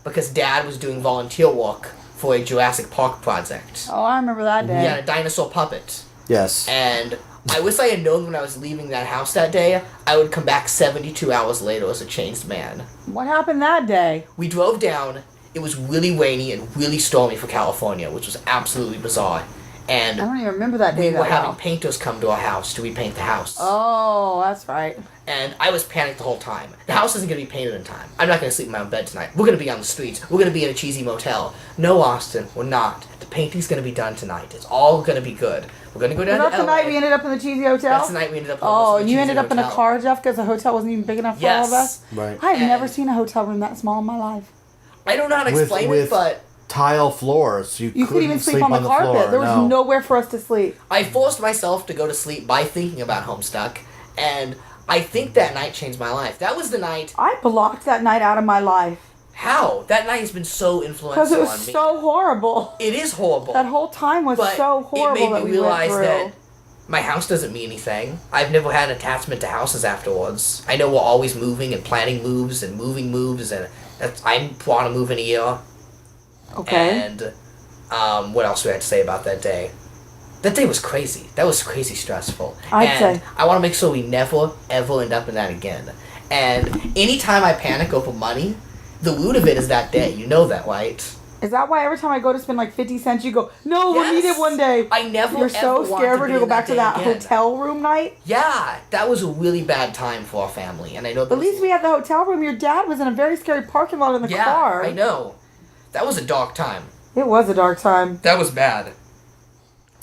S3: because Dad was doing volunteer work for a Jurassic Park project.
S4: Oh, I remember that day.
S3: He had a dinosaur puppet.
S2: Yes.
S3: And I wish I had known when I was leaving that house that day, I would come back 72 hours later as a changed man.
S4: What happened that day?
S3: We drove down. It was really rainy and really stormy for California, which was absolutely bizarre.
S4: I
S3: And
S4: don't even remember that day
S3: we were
S4: that
S3: having
S4: well.
S3: painters come to our house to repaint the house.
S4: Oh, that's right.
S3: And I was panicked the whole time. The house isn't going to be painted in time. I'm not going to sleep in my own bed tonight. We're going to be on the streets. We're going to be in a cheesy motel. No, Austin, we're not. The painting's going to be done tonight. It's all going to be good. We're going to go down
S4: Was
S3: to
S4: that the
S3: LA.
S4: night we ended up in the cheesy hotel?
S3: That's the night we ended up in
S4: Oh,
S3: the
S4: you
S3: cheesy
S4: ended up in a
S3: hotel.
S4: car, Jeff, because the hotel wasn't even big enough for all of us?
S2: Right.
S4: I've
S3: And-
S4: never seen a hotel room that small in my life.
S3: I don't know how to explain it, but
S2: tile floors. You
S4: You couldn't even
S2: couldn't
S4: sleep on the carpet.
S2: floor.
S4: There was
S2: no.
S4: nowhere for us to sleep.
S3: I forced myself to go to sleep by thinking about Homestuck, and I think that night changed my life. That was the night.
S4: I blocked that night out of my life
S3: How? That night has been so
S4: because
S3: influential
S4: it
S3: on
S4: was
S3: me.
S4: so horrible.
S3: It is horrible.
S4: That whole time was
S3: but
S4: so horrible
S3: it made
S4: that
S3: me
S4: we
S3: realize
S4: went through.
S3: that my house doesn't mean anything. I've never had an attachment to houses afterwards. I know we're always moving and planning moves and moving moves, and I want to move in a year.
S4: Okay.
S3: And what else do I have to say about that day? That day was crazy. That was crazy stressful.
S4: I'd
S3: and
S4: say.
S3: I want to make sure we never, ever end up in that again. And anytime I panic over money, the root of it is that day. You know that, right?
S4: Is that why every time I go to spend like 50 cents, you go, no, we'll need it one day?
S3: I never
S4: You're so
S3: ever want
S4: scared we're
S3: be
S4: going to go
S3: in
S4: back to
S3: day
S4: that
S3: again.
S4: hotel room night?
S3: Yeah, that was a really bad time for our family. And I know
S4: At least we had the hotel room. Your dad was in a very scary parking lot in the car.
S3: I know. That was a dark time.
S4: It was a dark time.
S3: That was bad.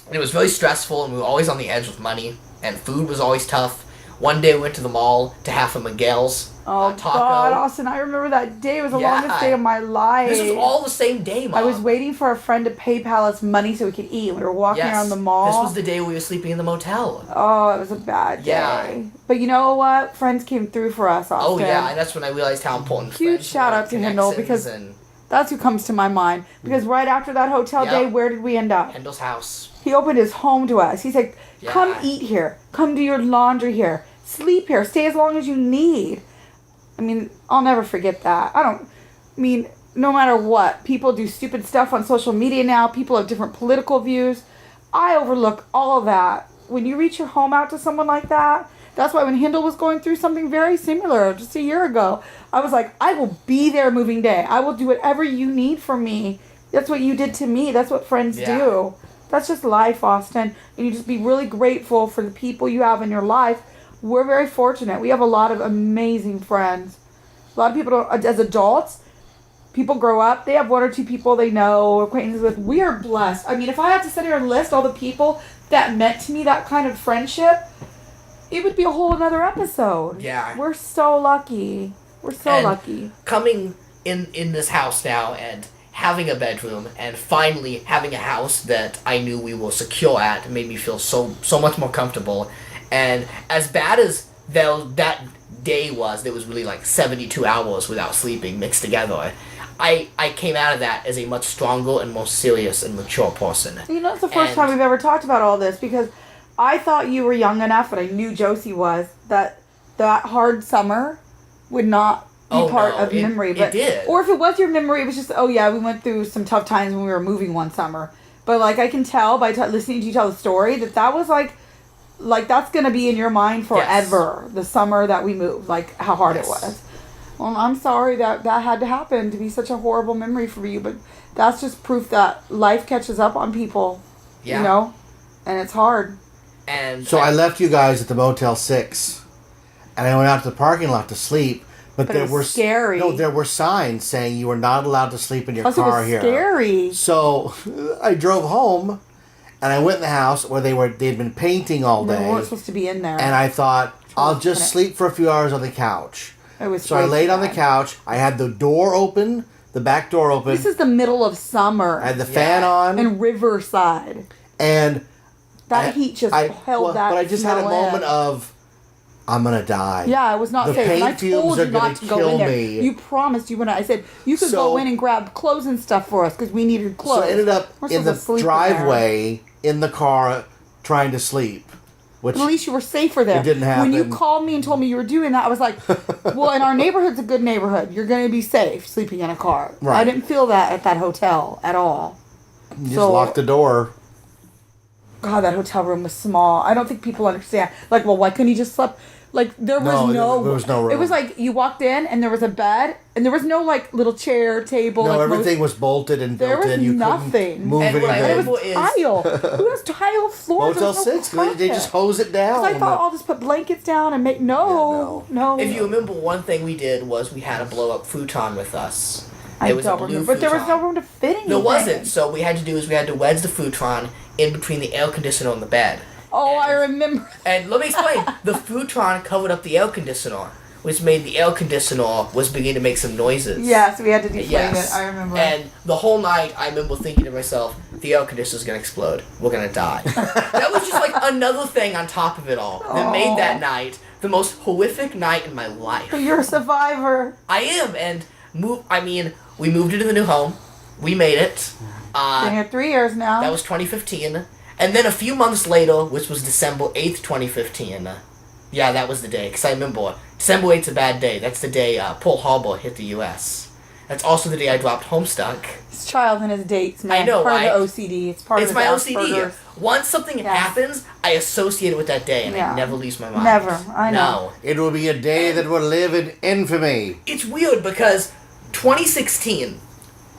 S3: And it was very stressful, and we were always on the edge with money, and food was always tough. One day we went to the mall to have a Miguel's
S4: Oh,
S3: taco.
S4: God, Austin, I remember that day. It was the
S3: Yeah.
S4: longest day of my life.
S3: This was all the same day, Mom.
S4: I was waiting for a friend to PayPal us money so we could eat. We were walking around the mall.
S3: This was the day we were sleeping in the motel.
S4: Oh, it was a bad day.
S3: Yeah.
S4: But you know what? Friends came through for us, Austin.
S3: Oh, yeah, and that's when I realized how important
S4: Huge
S3: friends
S4: shout
S3: were,
S4: out to Hindle,
S3: connections,
S4: because
S3: and
S4: that's who comes to my mind. Because right after that hotel
S3: Yep.
S4: day, where did we end up?
S3: Hendel's house.
S4: He opened his home to us. He said, come
S3: Yeah.
S4: eat here. Come do your laundry here. Sleep here. Stay as long as you need. I mean, I'll never forget that. No matter what, people do stupid stuff on social media now. People have different political views. I overlook all of that. When you reach your home out to someone like that, that's why when Hindle was going through something very similar just a year ago, I was like, I will be there moving day. I will do whatever you need from me. That's what you did to me. That's what friends
S3: Yeah.
S4: do. That's just life, Austin. And you just be really grateful for the people you have in your life. We're very fortunate. We have a lot of amazing friends. A lot of people, don't, as adults, people grow up, they have one or two people they know, acquaintances with. We are blessed. I mean, if I had to sit here and list all the people that meant to me that kind of friendship, it would be a whole another episode.
S3: Yeah.
S4: We're so lucky. We're so
S3: And
S4: lucky.
S3: Coming in this house now and having a bedroom and finally having a house that I knew we were secure at made me feel so much more comfortable. And as bad as that day was, there was really like 72 hours without sleeping mixed together. I came out of that as a much stronger and more serious and mature person.
S4: You know, it's the first time we've ever talked about all this, because I thought you were young enough, and I knew Josie was, that hard summer would not be part of memory. But,
S3: it did.
S4: Or if it was your memory, it was just, oh yeah, we went through some tough times when we were moving one summer. But like, I can tell by listening to you tell the story that was like that's going to be in your mind forever. Yes. The summer that we moved, like how hard it was. Well, I'm sorry that had to happen to be such a horrible memory for you, but that's just proof that life catches up on people, you know, and it's hard.
S3: And
S2: so I left you guys at the Motel 6, and I went out to the parking lot to sleep. But there were
S4: scary.
S2: No, there were signs saying you were not allowed to sleep in your car here.
S4: Scary.
S2: So I drove home, and I went in the house where they'd been painting all day.
S4: They weren't supposed to be in there.
S2: And I thought, I'll just sleep for a few hours on the couch. So I laid on the couch. I had the door open, the back door open.
S4: This is the middle of summer.
S2: I had the fan on.
S4: In Riverside.
S2: And
S4: that heat just held that.
S2: But I just had a moment of, I'm gonna die.
S4: Yeah, it was not
S2: the
S4: safe.
S2: Paint
S4: And I
S2: fumes
S4: told you not to go in there.
S2: Me.
S4: You promised you wouldn't. I said you could go in and grab clothes and stuff for us because we needed clothes.
S2: So I ended up in the driveway in the car trying to sleep. Which
S4: at least you were safer there.
S2: It didn't happen.
S4: When you called me and told me you were doing that, I was like, well, and our neighborhood's a good neighborhood. You're going to be safe sleeping in a car. Right. I didn't feel that at that hotel at all.
S2: You just locked the door.
S4: God, that hotel room was small. I don't think people understand. Like, well, why couldn't you just sleep? Like, there was no room. It was like you walked in and there was a bed and there was no like little chair, table.
S2: No,
S4: like
S2: everything was bolted and built in. You couldn't move anything.
S4: It was tile. Who has tile floors?
S2: Motel 6, they just hose it down.
S4: Because I thought I'll just put blankets down and make no.
S3: If you remember, one thing we did was we had a blow up futon with us.
S4: I don't remember, but there was no room to fit anything.
S3: There wasn't. So what we had to do is we had to wedge the futon in between the air conditioner and the bed.
S4: Oh, I remember.
S3: And let me explain. The futon covered up the air conditioner, which made the air conditioner was beginning to make some noises.
S4: Yes, we had to deflate it. I remember.
S3: And the whole night, I remember thinking to myself, the air conditioner's going to explode. We're going to die. That was just like another thing on top of it all that made that night the most horrific night in my life.
S4: But you're a survivor.
S3: I am. And we moved into the new home. We made it.
S4: Been here 3 years now.
S3: That was 2015. And then a few months later, which was December 8th, 2015, that was the day, because I remember, December 8th's a bad day. That's the day Pearl Harbor hit the U.S. That's also the day I dropped Homestuck.
S4: His child and his dates, man.
S3: I know,
S4: part of the OCD. It's part of
S3: my OCD. Once something happens, I associate it with that day, and it never leaves my mind.
S4: Never, I know.
S2: No. It will be a day that will live in infamy.
S3: It's weird, because 2016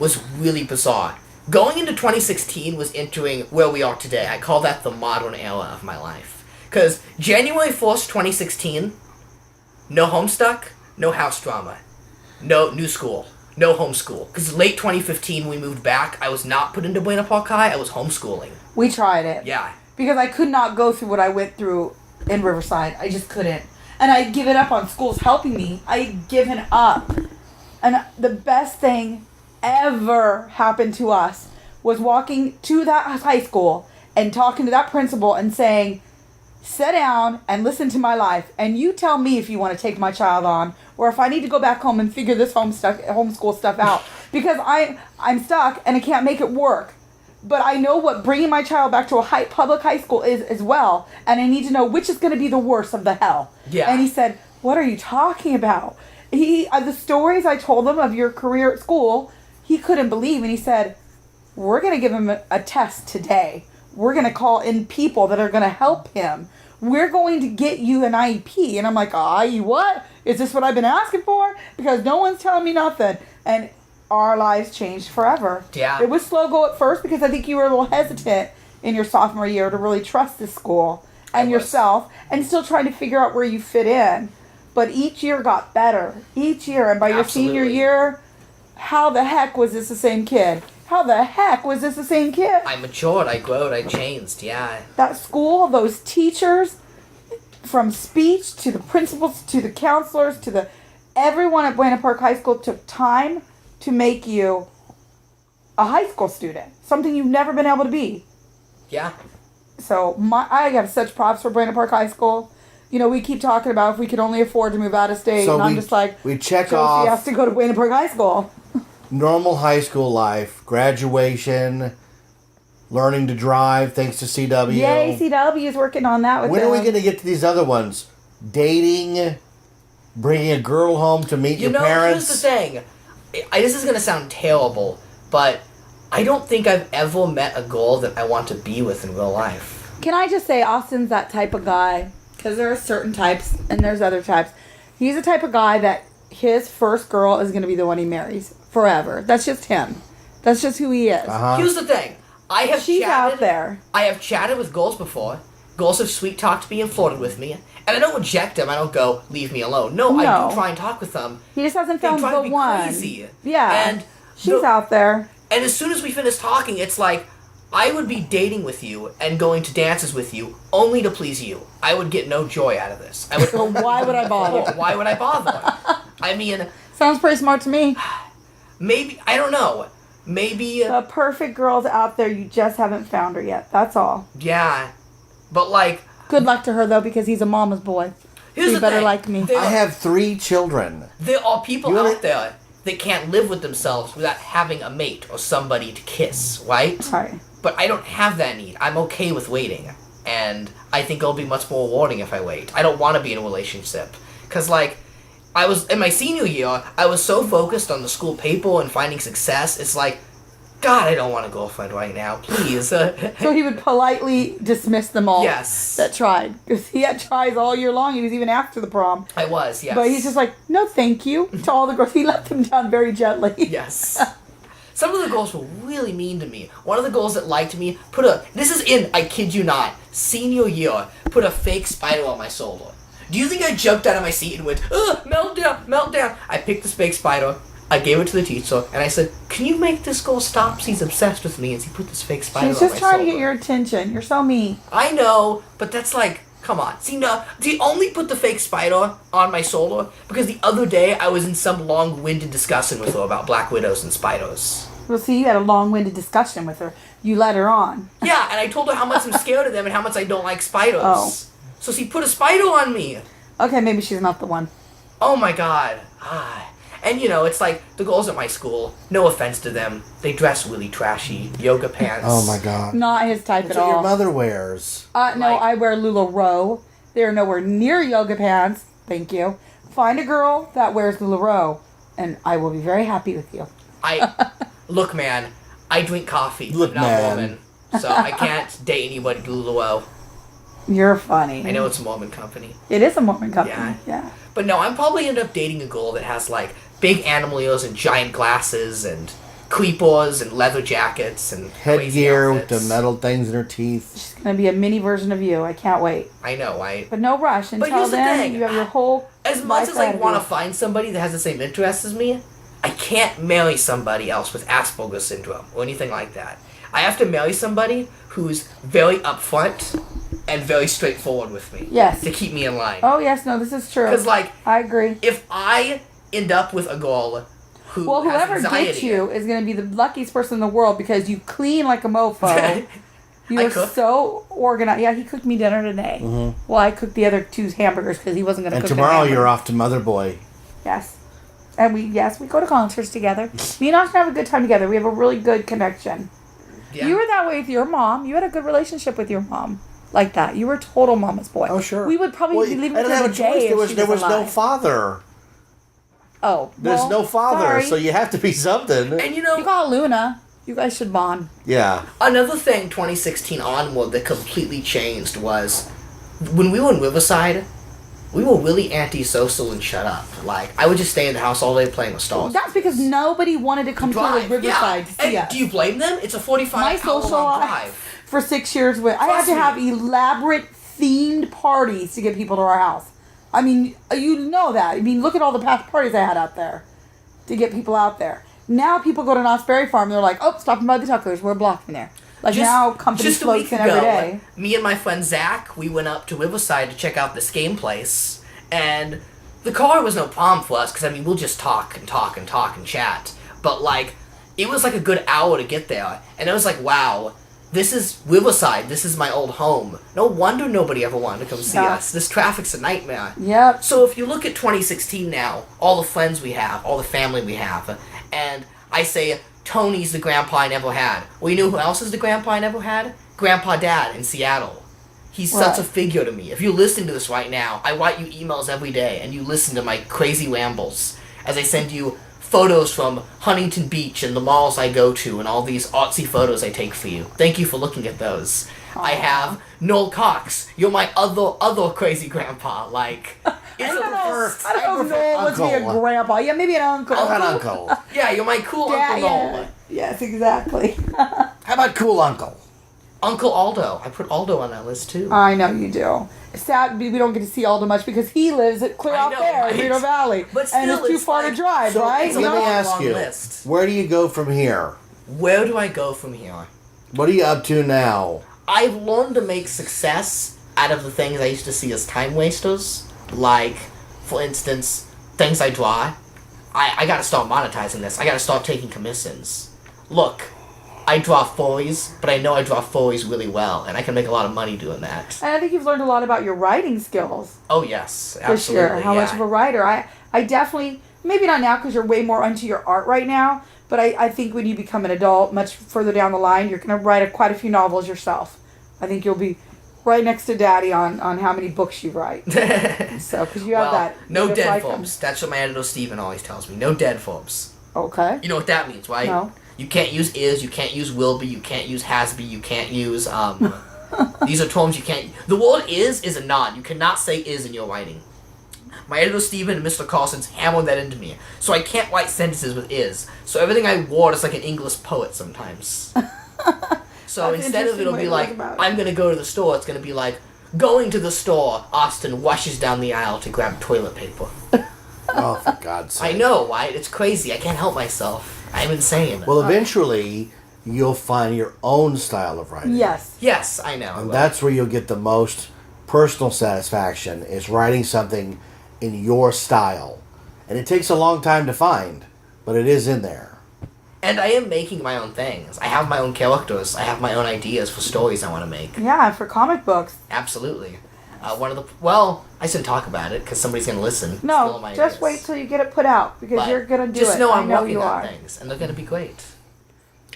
S3: was really bizarre. Going into 2016 was entering where we are today. I call that the modern era of my life. Because January 1st, 2016, no Homestuck, no house drama, no new school, no homeschool. Because late 2015, we moved back. I was not put into Buena Park High. I was homeschooling.
S4: We tried it.
S3: Yeah.
S4: Because I could not go through what I went through in Riverside. I just couldn't. And I'd given up on schools helping me. I'd given up. And the best thing ever happened to us was walking to that high school and talking to that principal and saying, sit down and listen to my life and you tell me if you want to take my child on or if I need to go back home and figure this homeschool stuff out because I'm stuck and I can't make it work. But I know what bringing my child back to a public high school is as well, and I need to know which is going to be the worst of the hell.
S3: Yeah.
S4: And he said, what are you talking about? The stories I told him of your career at school, he couldn't believe, and he said, we're going to give him a test today. We're going to call in people that are going to help him. We're going to get you an IEP. And I'm like, what? Is this what I've been asking for? Because no one's telling me nothing. And our lives changed forever.
S3: Yeah.
S4: It was slow go at first because I think you were a little hesitant in your sophomore year to really trust this school and yourself and still trying to figure out where you fit in. But each year got better. Each year. And by your senior year, how the heck was this the same kid? How the heck was this the same kid?
S3: I matured, I growed, I changed, yeah.
S4: That school, those teachers, from speech to the principals to the counselors to everyone at Buena Park High School took time to make you a high school student. Something you've never been able to be.
S3: Yeah.
S4: So I have such props for Buena Park High School. we keep talking about if we could only afford to move out of state.
S2: So
S4: and I'm just like,
S2: we check
S4: Josie
S2: off
S4: has to go to Waynesburg High School.
S2: normal high school life, graduation, learning to drive thanks to CW.
S4: Yay, CW is working on that with
S2: When
S4: them.
S2: are we going to get to these other ones? Dating, bringing a girl home to meet your parents.
S3: Here's the thing. This is going to sound terrible, but I don't think I've ever met a girl that I want to be with in real life.
S4: Can I just say Austin's that type of guy? Because there are certain types and there's other types. He's the type of guy that his first girl is going to be the one he marries forever. That's just him. That's just who he is.
S3: Here's the thing.
S4: She's out there.
S3: I have chatted with girls before. Girls have sweet talked me and flirted with me. And I don't reject them. I don't go, leave me alone. No, I do try and talk with them.
S4: He just hasn't
S3: They
S4: found
S3: try
S4: the
S3: to be
S4: one.
S3: crazy.
S4: Yeah.
S3: And
S4: she's out there.
S3: And as soon as we finish talking, it's like, I would be dating with you and going to dances with you only to please you. I would get no joy out of this. I would.
S4: So why would I bother?
S3: Why would I bother? I mean,
S4: sounds pretty smart to me.
S3: Maybe, I don't know. Maybe.
S4: The perfect girl's out there. You just haven't found her yet. That's all.
S3: Yeah. But like.
S4: Good luck to her though, because he's a mama's boy.
S3: Here's
S4: so you
S3: the
S4: better
S3: thing.
S4: like me.
S2: I have 3 children.
S3: There are people out there that can't live with themselves without having a mate or somebody to kiss, right?
S4: Sorry.
S3: But I don't have that need. I'm okay with waiting. And I think it'll be much more rewarding if I wait. I don't want to be in a relationship. Because, like, I was, in my senior year, I was so focused on the school paper and finding success, it's like, God, I don't want a girlfriend right now, please.
S4: So he would politely dismiss them all.
S3: Yes.
S4: That tried. Because he had tries all year long. He was even after the prom.
S3: I was, yes.
S4: But he's just like, no thank you to all the girls. He let them down very gently.
S3: Yes. Some of the girls were really mean to me. One of the girls that liked me this is in, I kid you not, senior year, put a fake spider on my shoulder. Do you think I jumped out of my seat and went, meltdown, meltdown? I picked this fake spider, I gave it to the teacher, and I said, can you make this girl stop? She's obsessed with me, and she put this fake spider on my
S4: She's
S3: shoulder.
S4: just trying to get your attention. You're so mean.
S3: I know, but that's like, come on. See, no, they only put the fake spider on my shoulder because the other day I was in some long-winded discussion with her about black widows and spiders.
S4: Well, see, you had a long-winded discussion with her. You let her on.
S3: Yeah, and I told her how much I'm scared of them and how much I don't like spiders.
S4: Oh.
S3: So she put a spider on me.
S4: Okay, maybe she's not the one.
S3: Oh my god. And it's like, the girls at my school, no offense to them, they dress really trashy. Yoga pants.
S2: Oh my god.
S4: Not his type
S2: That's
S4: at
S2: what
S4: all.
S2: your mother wears.
S4: No,
S3: Like-
S4: I wear LuLaRoe. They're nowhere near yoga pants. Thank you. Find a girl that wears LuLaRoe, and I will be very happy with you.
S3: Look, man, I drink coffee.
S2: Look,
S3: I'm not
S2: man.
S3: a woman. So I can't date anybody LuLaRoe.
S4: You're funny.
S3: I know it's a Mormon company.
S4: It is a Mormon company.
S3: Yeah.
S4: Yeah.
S3: But no, I'm probably end up dating a girl that has like big animal ears and giant glasses and creepers and leather jackets and crazy
S2: Headgear with
S3: outfits.
S2: the metal things in her teeth.
S4: She's gonna be a mini version of you. I can't wait.
S3: I know, right?
S4: But no rush. Until
S3: here's the
S4: then,
S3: thing.
S4: you have your whole.
S3: As much
S4: life
S3: as I
S4: ahead of
S3: want
S4: you.
S3: to find somebody that has the same interests as me, I can't marry somebody else with Asperger's syndrome or anything like that. I have to marry somebody who's very upfront and very straightforward with me.
S4: Yes.
S3: To keep me in line.
S4: Oh yes, no, this is true.
S3: Because, like,
S4: I agree.
S3: if I end up with a girl who
S4: Well,
S3: has
S4: whoever
S3: anxiety,
S4: gets you is going to be the luckiest person in the world because you clean like a mofo. You
S3: I
S4: are
S3: cook.
S4: so organized. Yeah, he cooked me dinner today.
S2: Mm-hmm.
S4: Well, I cooked the other 2 hamburgers because he wasn't going to
S2: And
S4: cook the
S2: tomorrow
S4: hamburgers.
S2: you're off to Mother Boy.
S4: Yes. And we go to concerts together. Me and Austin have a good time together. We have a really good connection.
S3: Yeah.
S4: You were that way with your mom. You had a good relationship with your mom. Like that. You were a total mama's boy.
S2: Oh, sure.
S4: We would probably
S2: Well,
S4: be leaving
S2: I didn't
S4: each
S2: have
S4: other
S2: a
S4: day
S2: choice.
S4: if
S2: There
S4: she
S2: was no
S4: alive.
S2: father.
S4: Oh,
S2: There's
S4: well,
S2: no father,
S4: sorry.
S2: so you have to be something.
S3: And
S4: You call Luna. You guys should bond.
S2: Yeah.
S3: another thing 2016 onward that completely changed was when we were in Riverside, we were really antisocial and shut up. Like, I would just stay in the house all day playing with stars.
S4: That's because nobody wanted to come to
S3: Drive,
S4: Riverside
S3: yeah.
S4: to see
S3: And
S4: us.
S3: do you blame them? It's a 45
S4: My
S3: hour
S4: social
S3: long
S4: life
S3: drive.
S4: for 6 years, I had
S3: Trust
S4: to have
S3: me.
S4: elaborate themed parties to get people to our house. I mean, you know that. I mean, look at all the past parties I had out there to get people out there. Now people go to Knott's Berry Farm, they're like, oh, stopping by the Tuckers, we're blocking there. Like now, company
S3: just a
S4: floats
S3: week
S4: in every
S3: ago,
S4: day.
S3: me and my friend Zach, we went up to Riverside to check out this game place, and the car was no problem for us, because, I mean, we'll just talk and talk and talk and chat, but, like, it was like a good hour to get there, and I was like, wow, This is Riverside. This is my old home. No wonder nobody ever wanted to come see us. This traffic's a nightmare.
S4: Yep.
S3: So if you look at 2016 now, all the friends we have, all the family we have, and I say, Tony's the grandpa I never had. Well, you know who else is the grandpa I never had? Grandpa Dad in Seattle. He's such a figure to me. If you're listening to this right now, I write you emails every day, and you listen to my crazy rambles as I send you photos from Huntington Beach and the malls I go to and all these artsy photos I take for you. Thank you for looking at those. Aww. I have Noel Cox. You're my other crazy grandpa. Like,
S4: I don't know what's be a grandpa. Yeah, maybe an uncle.
S2: An uncle.
S3: Yeah, you're my cool Uncle Noel.
S4: Yeah. Yes, exactly.
S2: How about cool uncle?
S3: Uncle Aldo. I put Aldo on that list too.
S4: I know you do. Sad we don't get to see Aldo much because he lives clear out there in Reno Valley.
S3: But still,
S4: and it's too far to drive, right?
S2: So let me ask you, where do you go from here?
S3: Where do I go from here?
S2: What are you up to now?
S3: I've learned to make success out of the things I used to see as time wasters. Like, for instance, things I draw. I gotta start monetizing this. I gotta start taking commissions. Look, I draw furries, but I know I draw furries really well, and I can make a lot of money doing that.
S4: And I think you've learned a lot about your writing skills.
S3: Oh, yes, absolutely.
S4: This year, how much of a writer. I definitely, maybe not now because you're way more into your art right now, but I think when you become an adult, much further down the line, you're going to write quite a few novels yourself. I think you'll be right next to Daddy on how many books you write. So, because you have that.
S3: No dead films. That's what my editor Steven always tells me. No dead films.
S4: Okay.
S3: You know what that means, right?
S4: No.
S3: You can't use is, you can't use will be, you can't use has be, you can't use, these are terms you can't, the word is a non. You cannot say is in your writing. My editor Steven and Mr. Carlson's hammered that into me. So I can't write sentences with is. So everything I word is like an English poet sometimes. So instead of it'll be like, I'm gonna go to the store, it's gonna be like, going to the store, Austin rushes down the aisle to grab toilet paper.
S2: Oh, for God's sake.
S3: I know, right? It's crazy. I can't help myself. I'm insane.
S2: Well, eventually, you'll find your own style of writing.
S4: Yes.
S3: Yes, I know.
S2: And that's where you'll get the most personal satisfaction, is writing something in your style. And it takes a long time to find, but it is in there.
S3: And I am making my own things. I have my own characters. I have my own ideas for stories I want to make.
S4: Yeah, for comic books.
S3: Absolutely. I shouldn't talk about it because somebody's going to listen.
S4: No, just wait till you get it put out because you're going to do it.
S3: Just know I'm working on things, and they're going to be great.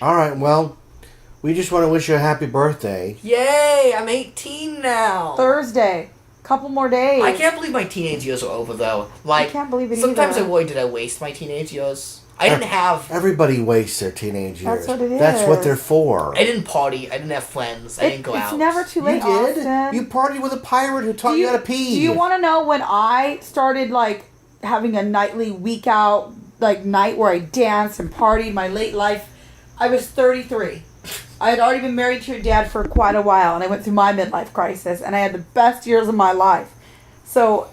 S2: All right, well, we just want to wish you a happy birthday.
S3: Yay! I'm 18 now.
S4: Thursday. Couple more days.
S3: I can't believe my teenage years are over, though. Like,
S4: I can't believe it
S3: sometimes
S4: either.
S3: I worry, did I waste my teenage years? I didn't have...
S2: Everybody wastes their teenage years.
S4: That's what it is.
S2: That's what they're for.
S3: I didn't party. I didn't have friends. I didn't go out.
S4: It's never too late,
S2: You did.
S4: Austin.
S2: You partied with a pirate who taught you how to pee.
S4: Do you want to know when I started, like, having a nightly week out, like, night where I danced and partied my late life? I was 33. I had already been married to your dad for quite a while, and I went through my midlife crisis, and I had the best years of my life. So,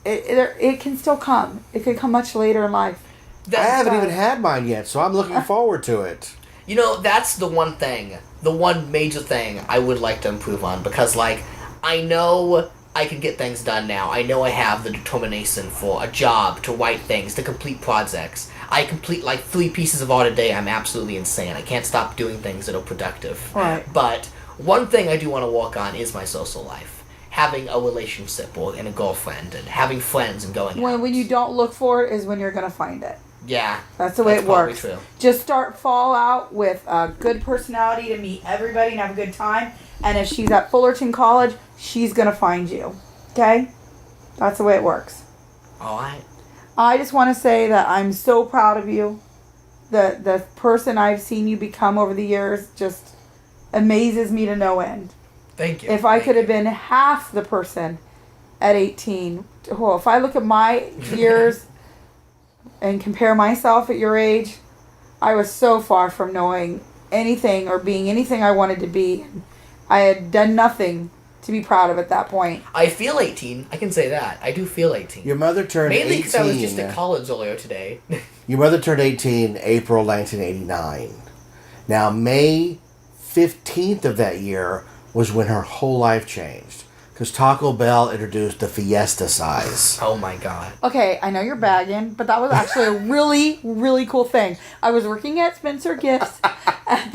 S4: it can still come. It could come much later in life.
S2: I haven't even had mine yet, so I'm looking forward to it.
S3: You know, that's the one thing, the one major thing I would like to improve on, because, like, I know I can get things done now. I know I have the determination for a job, to write things, to complete projects. I complete, like, 3 pieces of art a day. I'm absolutely insane. I can't stop doing things that are productive.
S4: Right.
S3: But one thing I do want to work on is my social life. Having a relationship and a girlfriend, and having friends and going out.
S4: When you don't look for it is when you're going to find it.
S3: Yeah.
S4: That's the way it works.
S3: True.
S4: Just fall out with a good personality to meet everybody and have a good time. And if she's at Fullerton College, she's going to find you. Okay? That's the way it works.
S3: All right.
S4: I just want to say that I'm so proud of you. The person I've seen you become over the years just amazes me to no end.
S3: Thank you.
S4: If I could have been half the person at 18, if I look at my years and compare myself at your age, I was so far from knowing anything or being anything I wanted to be. I had done nothing to be proud of at that point.
S3: I feel 18. I can say that. I do feel 18.
S2: Your mother turned 18.
S3: Mainly because I was just at college earlier today.
S2: Your mother turned 18 April 1989. Now, May 15th of that year was when her whole life changed. Because Taco Bell introduced the Fiesta size.
S3: Oh my God.
S4: Okay, I know you're bagging, but that was actually a really, really cool thing. I was working at Spencer Gifts at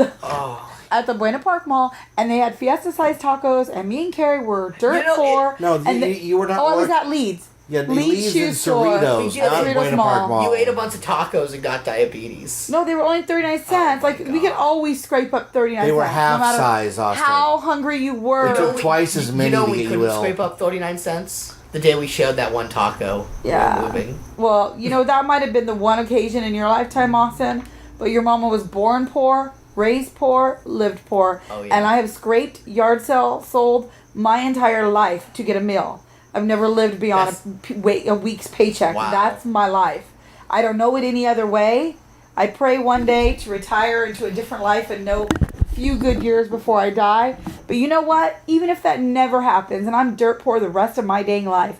S4: at the Buena Park Mall, and they had Fiesta-sized tacos, and me and Carrie were dirt poor.
S2: You were not.
S4: Oh, I was at Leeds.
S2: Yeah, Leeds and Cerritos, not
S4: Cerritos
S2: Buena
S4: Mall.
S2: Park Mall.
S3: You ate a bunch of tacos and got diabetes.
S4: No, they were only 39 cents.
S3: my
S4: we could always scrape up 39 cents.
S2: They were half
S4: no matter
S2: size, Austin.
S4: how hungry you were.
S2: We took twice as many to
S3: we
S2: get
S3: couldn't
S2: you ill.
S3: scrape up 39 cents? The day we shared that one taco.
S4: Yeah.
S3: We were moving.
S4: Well, that might have been the one occasion in your lifetime, Austin, but your mama was born poor, raised poor, lived poor.
S3: Oh, yeah.
S4: And I have scraped, yard sale, sold my entire life to get a meal. I've never lived beyond a week's paycheck.
S3: Wow.
S4: That's my life. I don't know it any other way. I pray one day to retire into a different life and know a few good years before I die. But you know what? Even if that never happens and I'm dirt poor the rest of my dang life,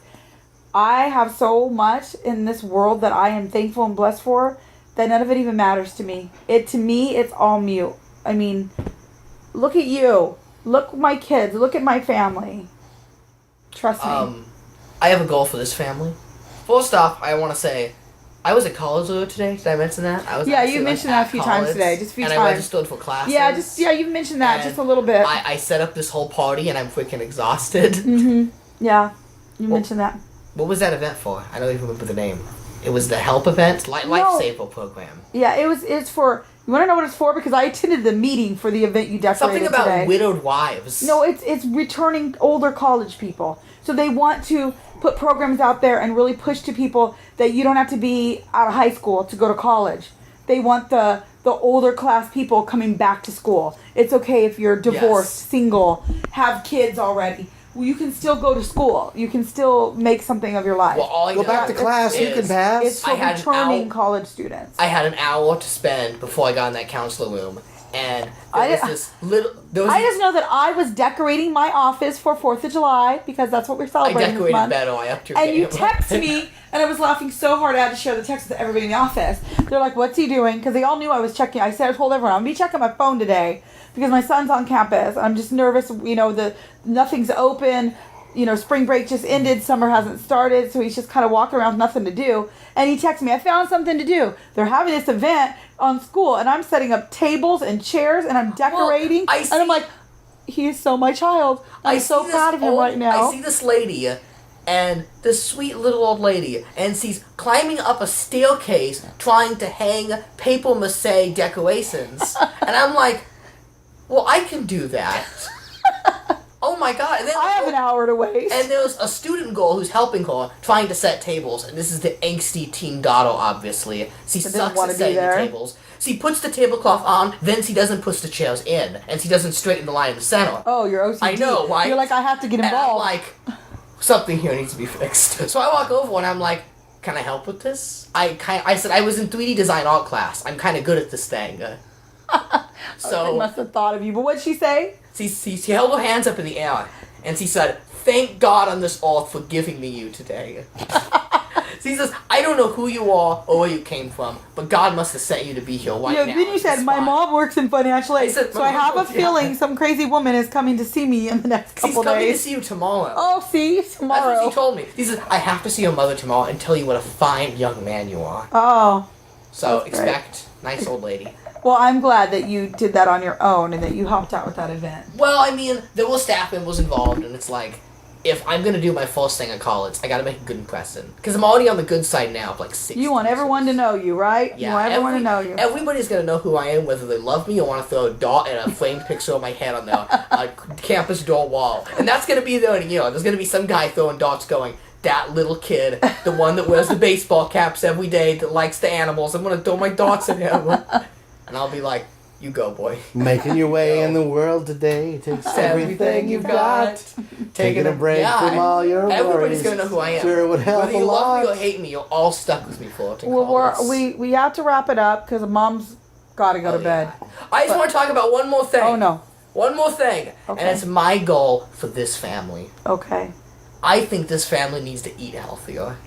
S4: I have so much in this world that I am thankful and blessed for that none of it even matters to me. To me, it's all mute. I mean, look at you. Look at my kids. Look at my family. Trust me.
S3: I have a goal for this family. First off, I want to say, I was at college earlier today. Did I mention that? I was
S4: you mentioned that a few times today. Just a few times.
S3: And I registered for classes.
S4: You mentioned that just a little bit.
S3: I set up this whole party and I'm freaking exhausted.
S4: Mm-hmm. Yeah, you mentioned that.
S3: What was that event for? I don't even remember the name. It was the help event? Lifesaver program.
S4: Yeah, it's for... You want to know what it's for? Because I attended the meeting for the event you decorated
S3: Something about
S4: today.
S3: widowed wives.
S4: No, it's returning older college people. So they want to put programs out there and really push to people that you don't have to be out of high school to go to college. They want the older class people coming back to school. It's okay if you're divorced, single, have kids already. Well, you can still go to school. You can still make something of your life.
S3: Well,
S2: Go back to class. You can pass.
S4: It's for returning college students.
S3: I had an hour to spend before I got in that counselor room, and I just
S4: know that I was decorating my office for 4th of July because that's what we're celebrating this month.
S3: I decorated better. I upped your
S4: and
S3: game.
S4: you text me, and I was laughing so hard I had to share the text with everybody in the office. They're like, "What's he doing?" Because they all knew I was checking. I told everyone, "I'm gonna be checking my phone today because my son's on campus. I'm just nervous. Nothing's open. Spring break just ended. Summer hasn't started, so he's just kind of walking around with nothing to do." And he texts me, "I found something to do. They're having this event on school, and I'm setting up tables and chairs, and I'm decorating." And I'm like, he is so my child. I'm so proud of him right now.
S3: I see this lady, and this sweet little old lady, and she's climbing up a staircase trying to hang paper mache decorations. And I'm like, well, I can do that. Oh my god. And then,
S4: I have an hour to waste.
S3: And there's a student girl who's helping her, trying to set tables. And this is the angsty teen daughter, obviously. She sucks at setting the tables. She puts the tablecloth on, then she doesn't push the chairs in. And she doesn't straighten the line in the center.
S4: Oh, you're OCD.
S3: I know, right?
S4: You're like, I have to get involved.
S3: And I'm like, something here needs to be fixed. So I walk over and I'm like, can I help with this? I said, I was in 3D design art class. I'm kind of good at this thing.
S4: So I must have thought of you. But what'd she say?
S3: She held her hands up in the air, and she said, "Thank God on this earth for giving me you today." She says, "I don't know who you are or where you came from, but God must have sent you to be here right now."
S4: Then you said, "My mom works in financial aid, so I have a feeling some crazy woman is coming to see me in the next couple days."
S3: She's coming to see you tomorrow.
S4: Oh, see? Tomorrow.
S3: That's what she told me. She says, "I have to see your mother tomorrow and tell you what a fine young man you are."
S4: Oh.
S3: So expect nice old lady.
S4: Well, I'm glad that you did that on your own and that you helped out with that event.
S3: Well, I mean, there were staff members involved, and it's like, if I'm going to do my first thing at college, I got to make a good impression. Because I'm already on the good side now of like 6
S4: You want everyone to know you, right?
S3: Yeah,
S4: you want everyone to know you.
S3: Everybody's going to know who I am, whether they love me or want to throw a dart and a framed picture of my head on the campus door wall. And that's going to be there in a year. There's going to be some guy throwing darts going, "That little kid, the one that wears the baseball caps every day, that likes the animals, I'm going to throw my darts at him." And I'll be like, "You go, boy."
S2: Making your way in the world today takes everything you've got. Taking a break from all your worries.
S3: Everybody's going to know who I am.
S2: Sure would help
S3: Whether you
S2: a lot.
S3: love me or hate me, you're all stuck with me for it.
S4: Well, we have to wrap it up because Mom's got to go to bed.
S3: I just want to talk about one more thing.
S4: Oh, no.
S3: One more thing.
S4: Okay.
S3: And it's my goal for this family.
S4: Okay.
S3: I think this family needs to eat healthier.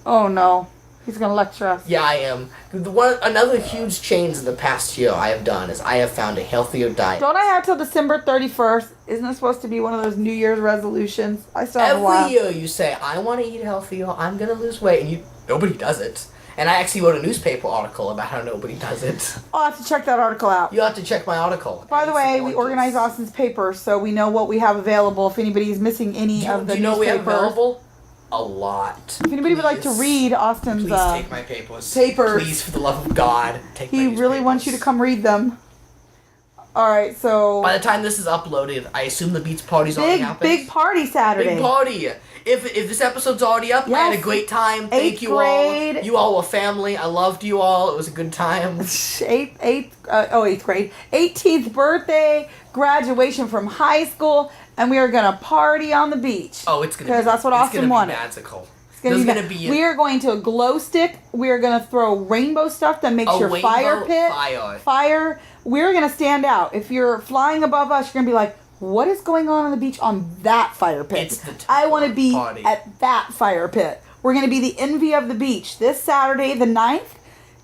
S4: Oh, no. He's going to lecture us.
S3: Yeah, I am. Another huge change in the past year I have done is I have found a healthier diet.
S4: Don't I have till December 31st? Isn't it supposed to be one of those New Year's resolutions? I still have a while.
S3: Every year you say, "I want to eat healthier, I'm going to lose weight," and nobody does it. And I actually wrote a newspaper article about how nobody does it.
S4: I'll have to check that article out.
S3: You'll have to check my article.
S4: By the way, we organize Austin's paper, so we know what we have available. If anybody's missing any of the
S3: do you know we have
S4: newspapers.
S3: available? A lot.
S4: If anybody would like to read Austin's
S3: Please take my papers.
S4: papers.
S3: Please, for the love of God, take my
S4: he
S3: newspapers.
S4: really wants you to come read them. All right, so
S3: By the time this is uploaded, I assume the beach party's already happened.
S4: big party Saturday.
S3: Big party. If this episode's already up, I had a
S4: Yes.
S3: great time. Thank
S4: Eighth
S3: you
S4: grade.
S3: all. You all were family. I loved you all. It was a good time.
S4: Eighth grade, 18th birthday, graduation from high school, and we are gonna party on the beach.
S3: Oh, it's gonna
S4: because that's what Austin wanted.
S3: Magical.
S4: We are going to a glow stick. We are going to throw rainbow stuff that makes your fire pit. Fire. We're going to stand out. If you're flying above us, you're going to be like, what is going on the beach on that fire pit?
S3: It's the
S4: I want to be
S3: party.
S4: at that fire pit. We're going to be the envy of the beach. This Saturday, the 9th,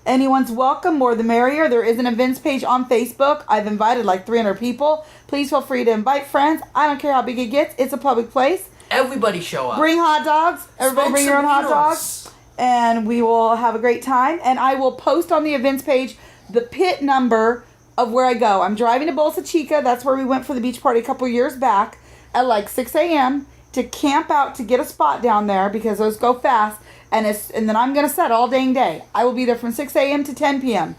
S4: anyone's welcome, more the merrier. There is an events page on Facebook. I've invited like 300 people. Please feel free to invite friends. I don't care how big it gets. It's a public place.
S3: Everybody show up.
S4: Bring hot dogs. Everybody
S3: Smoke
S4: bring your own hot
S3: some
S4: dogs. And we will have a great time. And I will post on the events page the pit number of where I go. I'm driving to Bolsa Chica. That's where we went for the beach party a couple years back at like 6 a.m. to camp out to get a spot down there because those go fast. And then I'm going to set all dang day. I will be there from 6 a.m. to 10 p.m.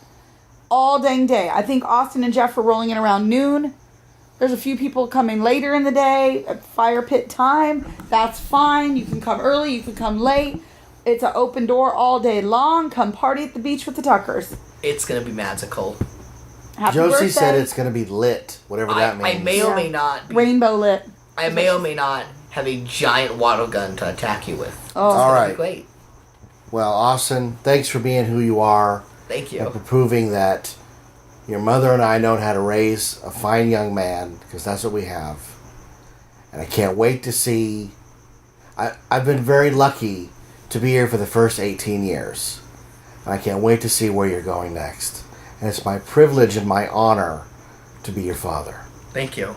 S4: all dang day. I think Austin and Jeff are rolling in around noon. There's a few people coming later in the day at fire pit time. That's fine. You can come early. You can come late. It's an open door all day long. Come party at the beach with the Tuckers.
S3: It's going to be magical.
S4: Happy
S2: Josie
S4: birthday.
S2: said it's going to be lit, whatever that means.
S3: I may or may not be,
S4: Rainbow lit.
S3: I may or may not have a giant water gun to attack you with.
S4: Oh.
S2: All
S3: That'd
S2: right.
S3: be great.
S2: Well, Austin, thanks for being who you are.
S3: Thank you.
S2: And for proving that your mother and I know how to raise a fine young man, because that's what we have. And I can't wait to see... I've been very lucky to be here for the first 18 years. And I can't wait to see where you're going next. And it's my privilege and my honor to be your father.
S3: Thank you.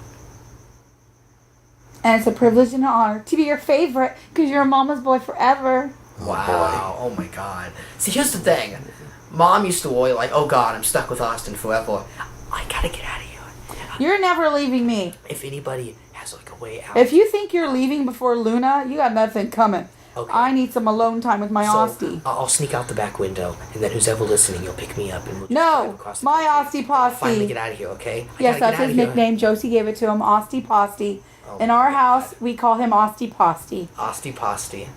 S4: And it's a privilege and an honor to be your favorite because you're a mama's boy forever.
S3: Wow. Oh my God. See, here's the thing. Mom used to worry like, oh God, I'm stuck with Austin forever. I gotta get out of here.
S4: You're never leaving me.
S3: If anybody has like a way out.
S4: If you think you're leaving before Luna, you got nothing coming.
S3: Okay.
S4: I need some alone time with my Austie.
S3: I'll sneak out the back window, and then who's ever listening, you'll pick me up, and we'll just
S4: No,
S3: drive across the
S4: my
S3: country.
S4: Austie Postie.
S3: Finally get out of here, okay?
S4: Yes, that's his nickname. Josie gave it to him, Austie Postie.
S3: Oh
S4: In
S3: my
S4: our
S3: God.
S4: house, we call him Austie Postie.
S3: Austie Postie.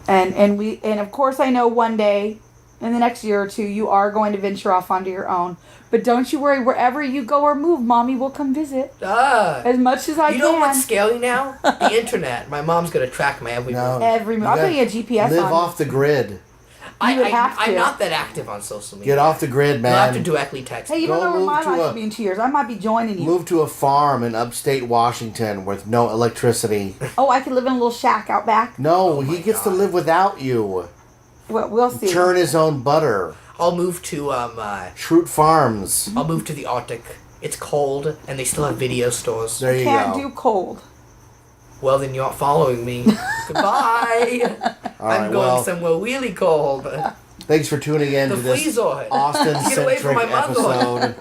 S4: And of course I know one day, in the next year or two, you are going to venture off onto your own. But don't you worry, wherever you go or move, Mommy will come visit. As much as I can.
S3: You know what's scary now? The internet. My mom's gonna track my every move.
S4: Every move. I'll put you a GPS
S2: Live
S4: on.
S2: off the grid.
S4: You would have to.
S3: I'm not that active on social media.
S2: Get off the grid, man.
S3: You'll have to directly text
S4: Hey,
S3: me.
S4: you don't
S2: Go
S4: know where
S2: move
S4: my
S2: to
S4: life
S2: a-
S4: will be in 2 years. I might be joining you.
S2: Move to a farm in upstate Washington with no electricity.
S4: Oh, I could live in a little shack out back.
S2: No,
S3: Oh
S2: he
S3: my
S2: gets to
S3: God.
S2: live without you.
S4: Well, we'll see.
S2: Churn his own butter.
S3: I'll move to
S2: Shroot Farms.
S3: I'll move to the Arctic. It's cold, and they still have video stores.
S2: There you
S4: Can't
S2: go.
S4: do cold.
S3: Well, then you're not following me. Goodbye.
S2: All right,
S3: I'm going
S2: well,
S3: somewhere really cold.
S2: thanks for tuning in
S3: The
S2: to this
S3: freezer. Get away from
S2: Austin-centric
S3: my mother.
S2: episode.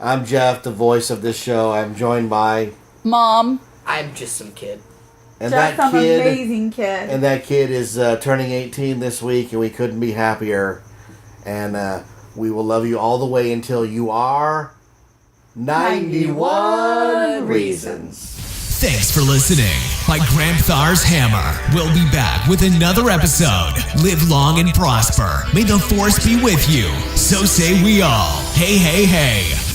S2: I'm Jeff, the voice of this show. I'm joined by...
S4: Mom.
S3: I'm just some kid.
S2: And
S4: Just
S2: that
S4: some
S2: kid...
S4: amazing kid.
S2: And that kid is turning 18 this week, and we couldn't be happier. And we will love you all the way until you are 91 Reasons.
S1: Thanks for listening by Grandthar's Hammer. We'll be back with another episode. Live long and prosper. May the force be with you. So say we all. Hey, hey, hey.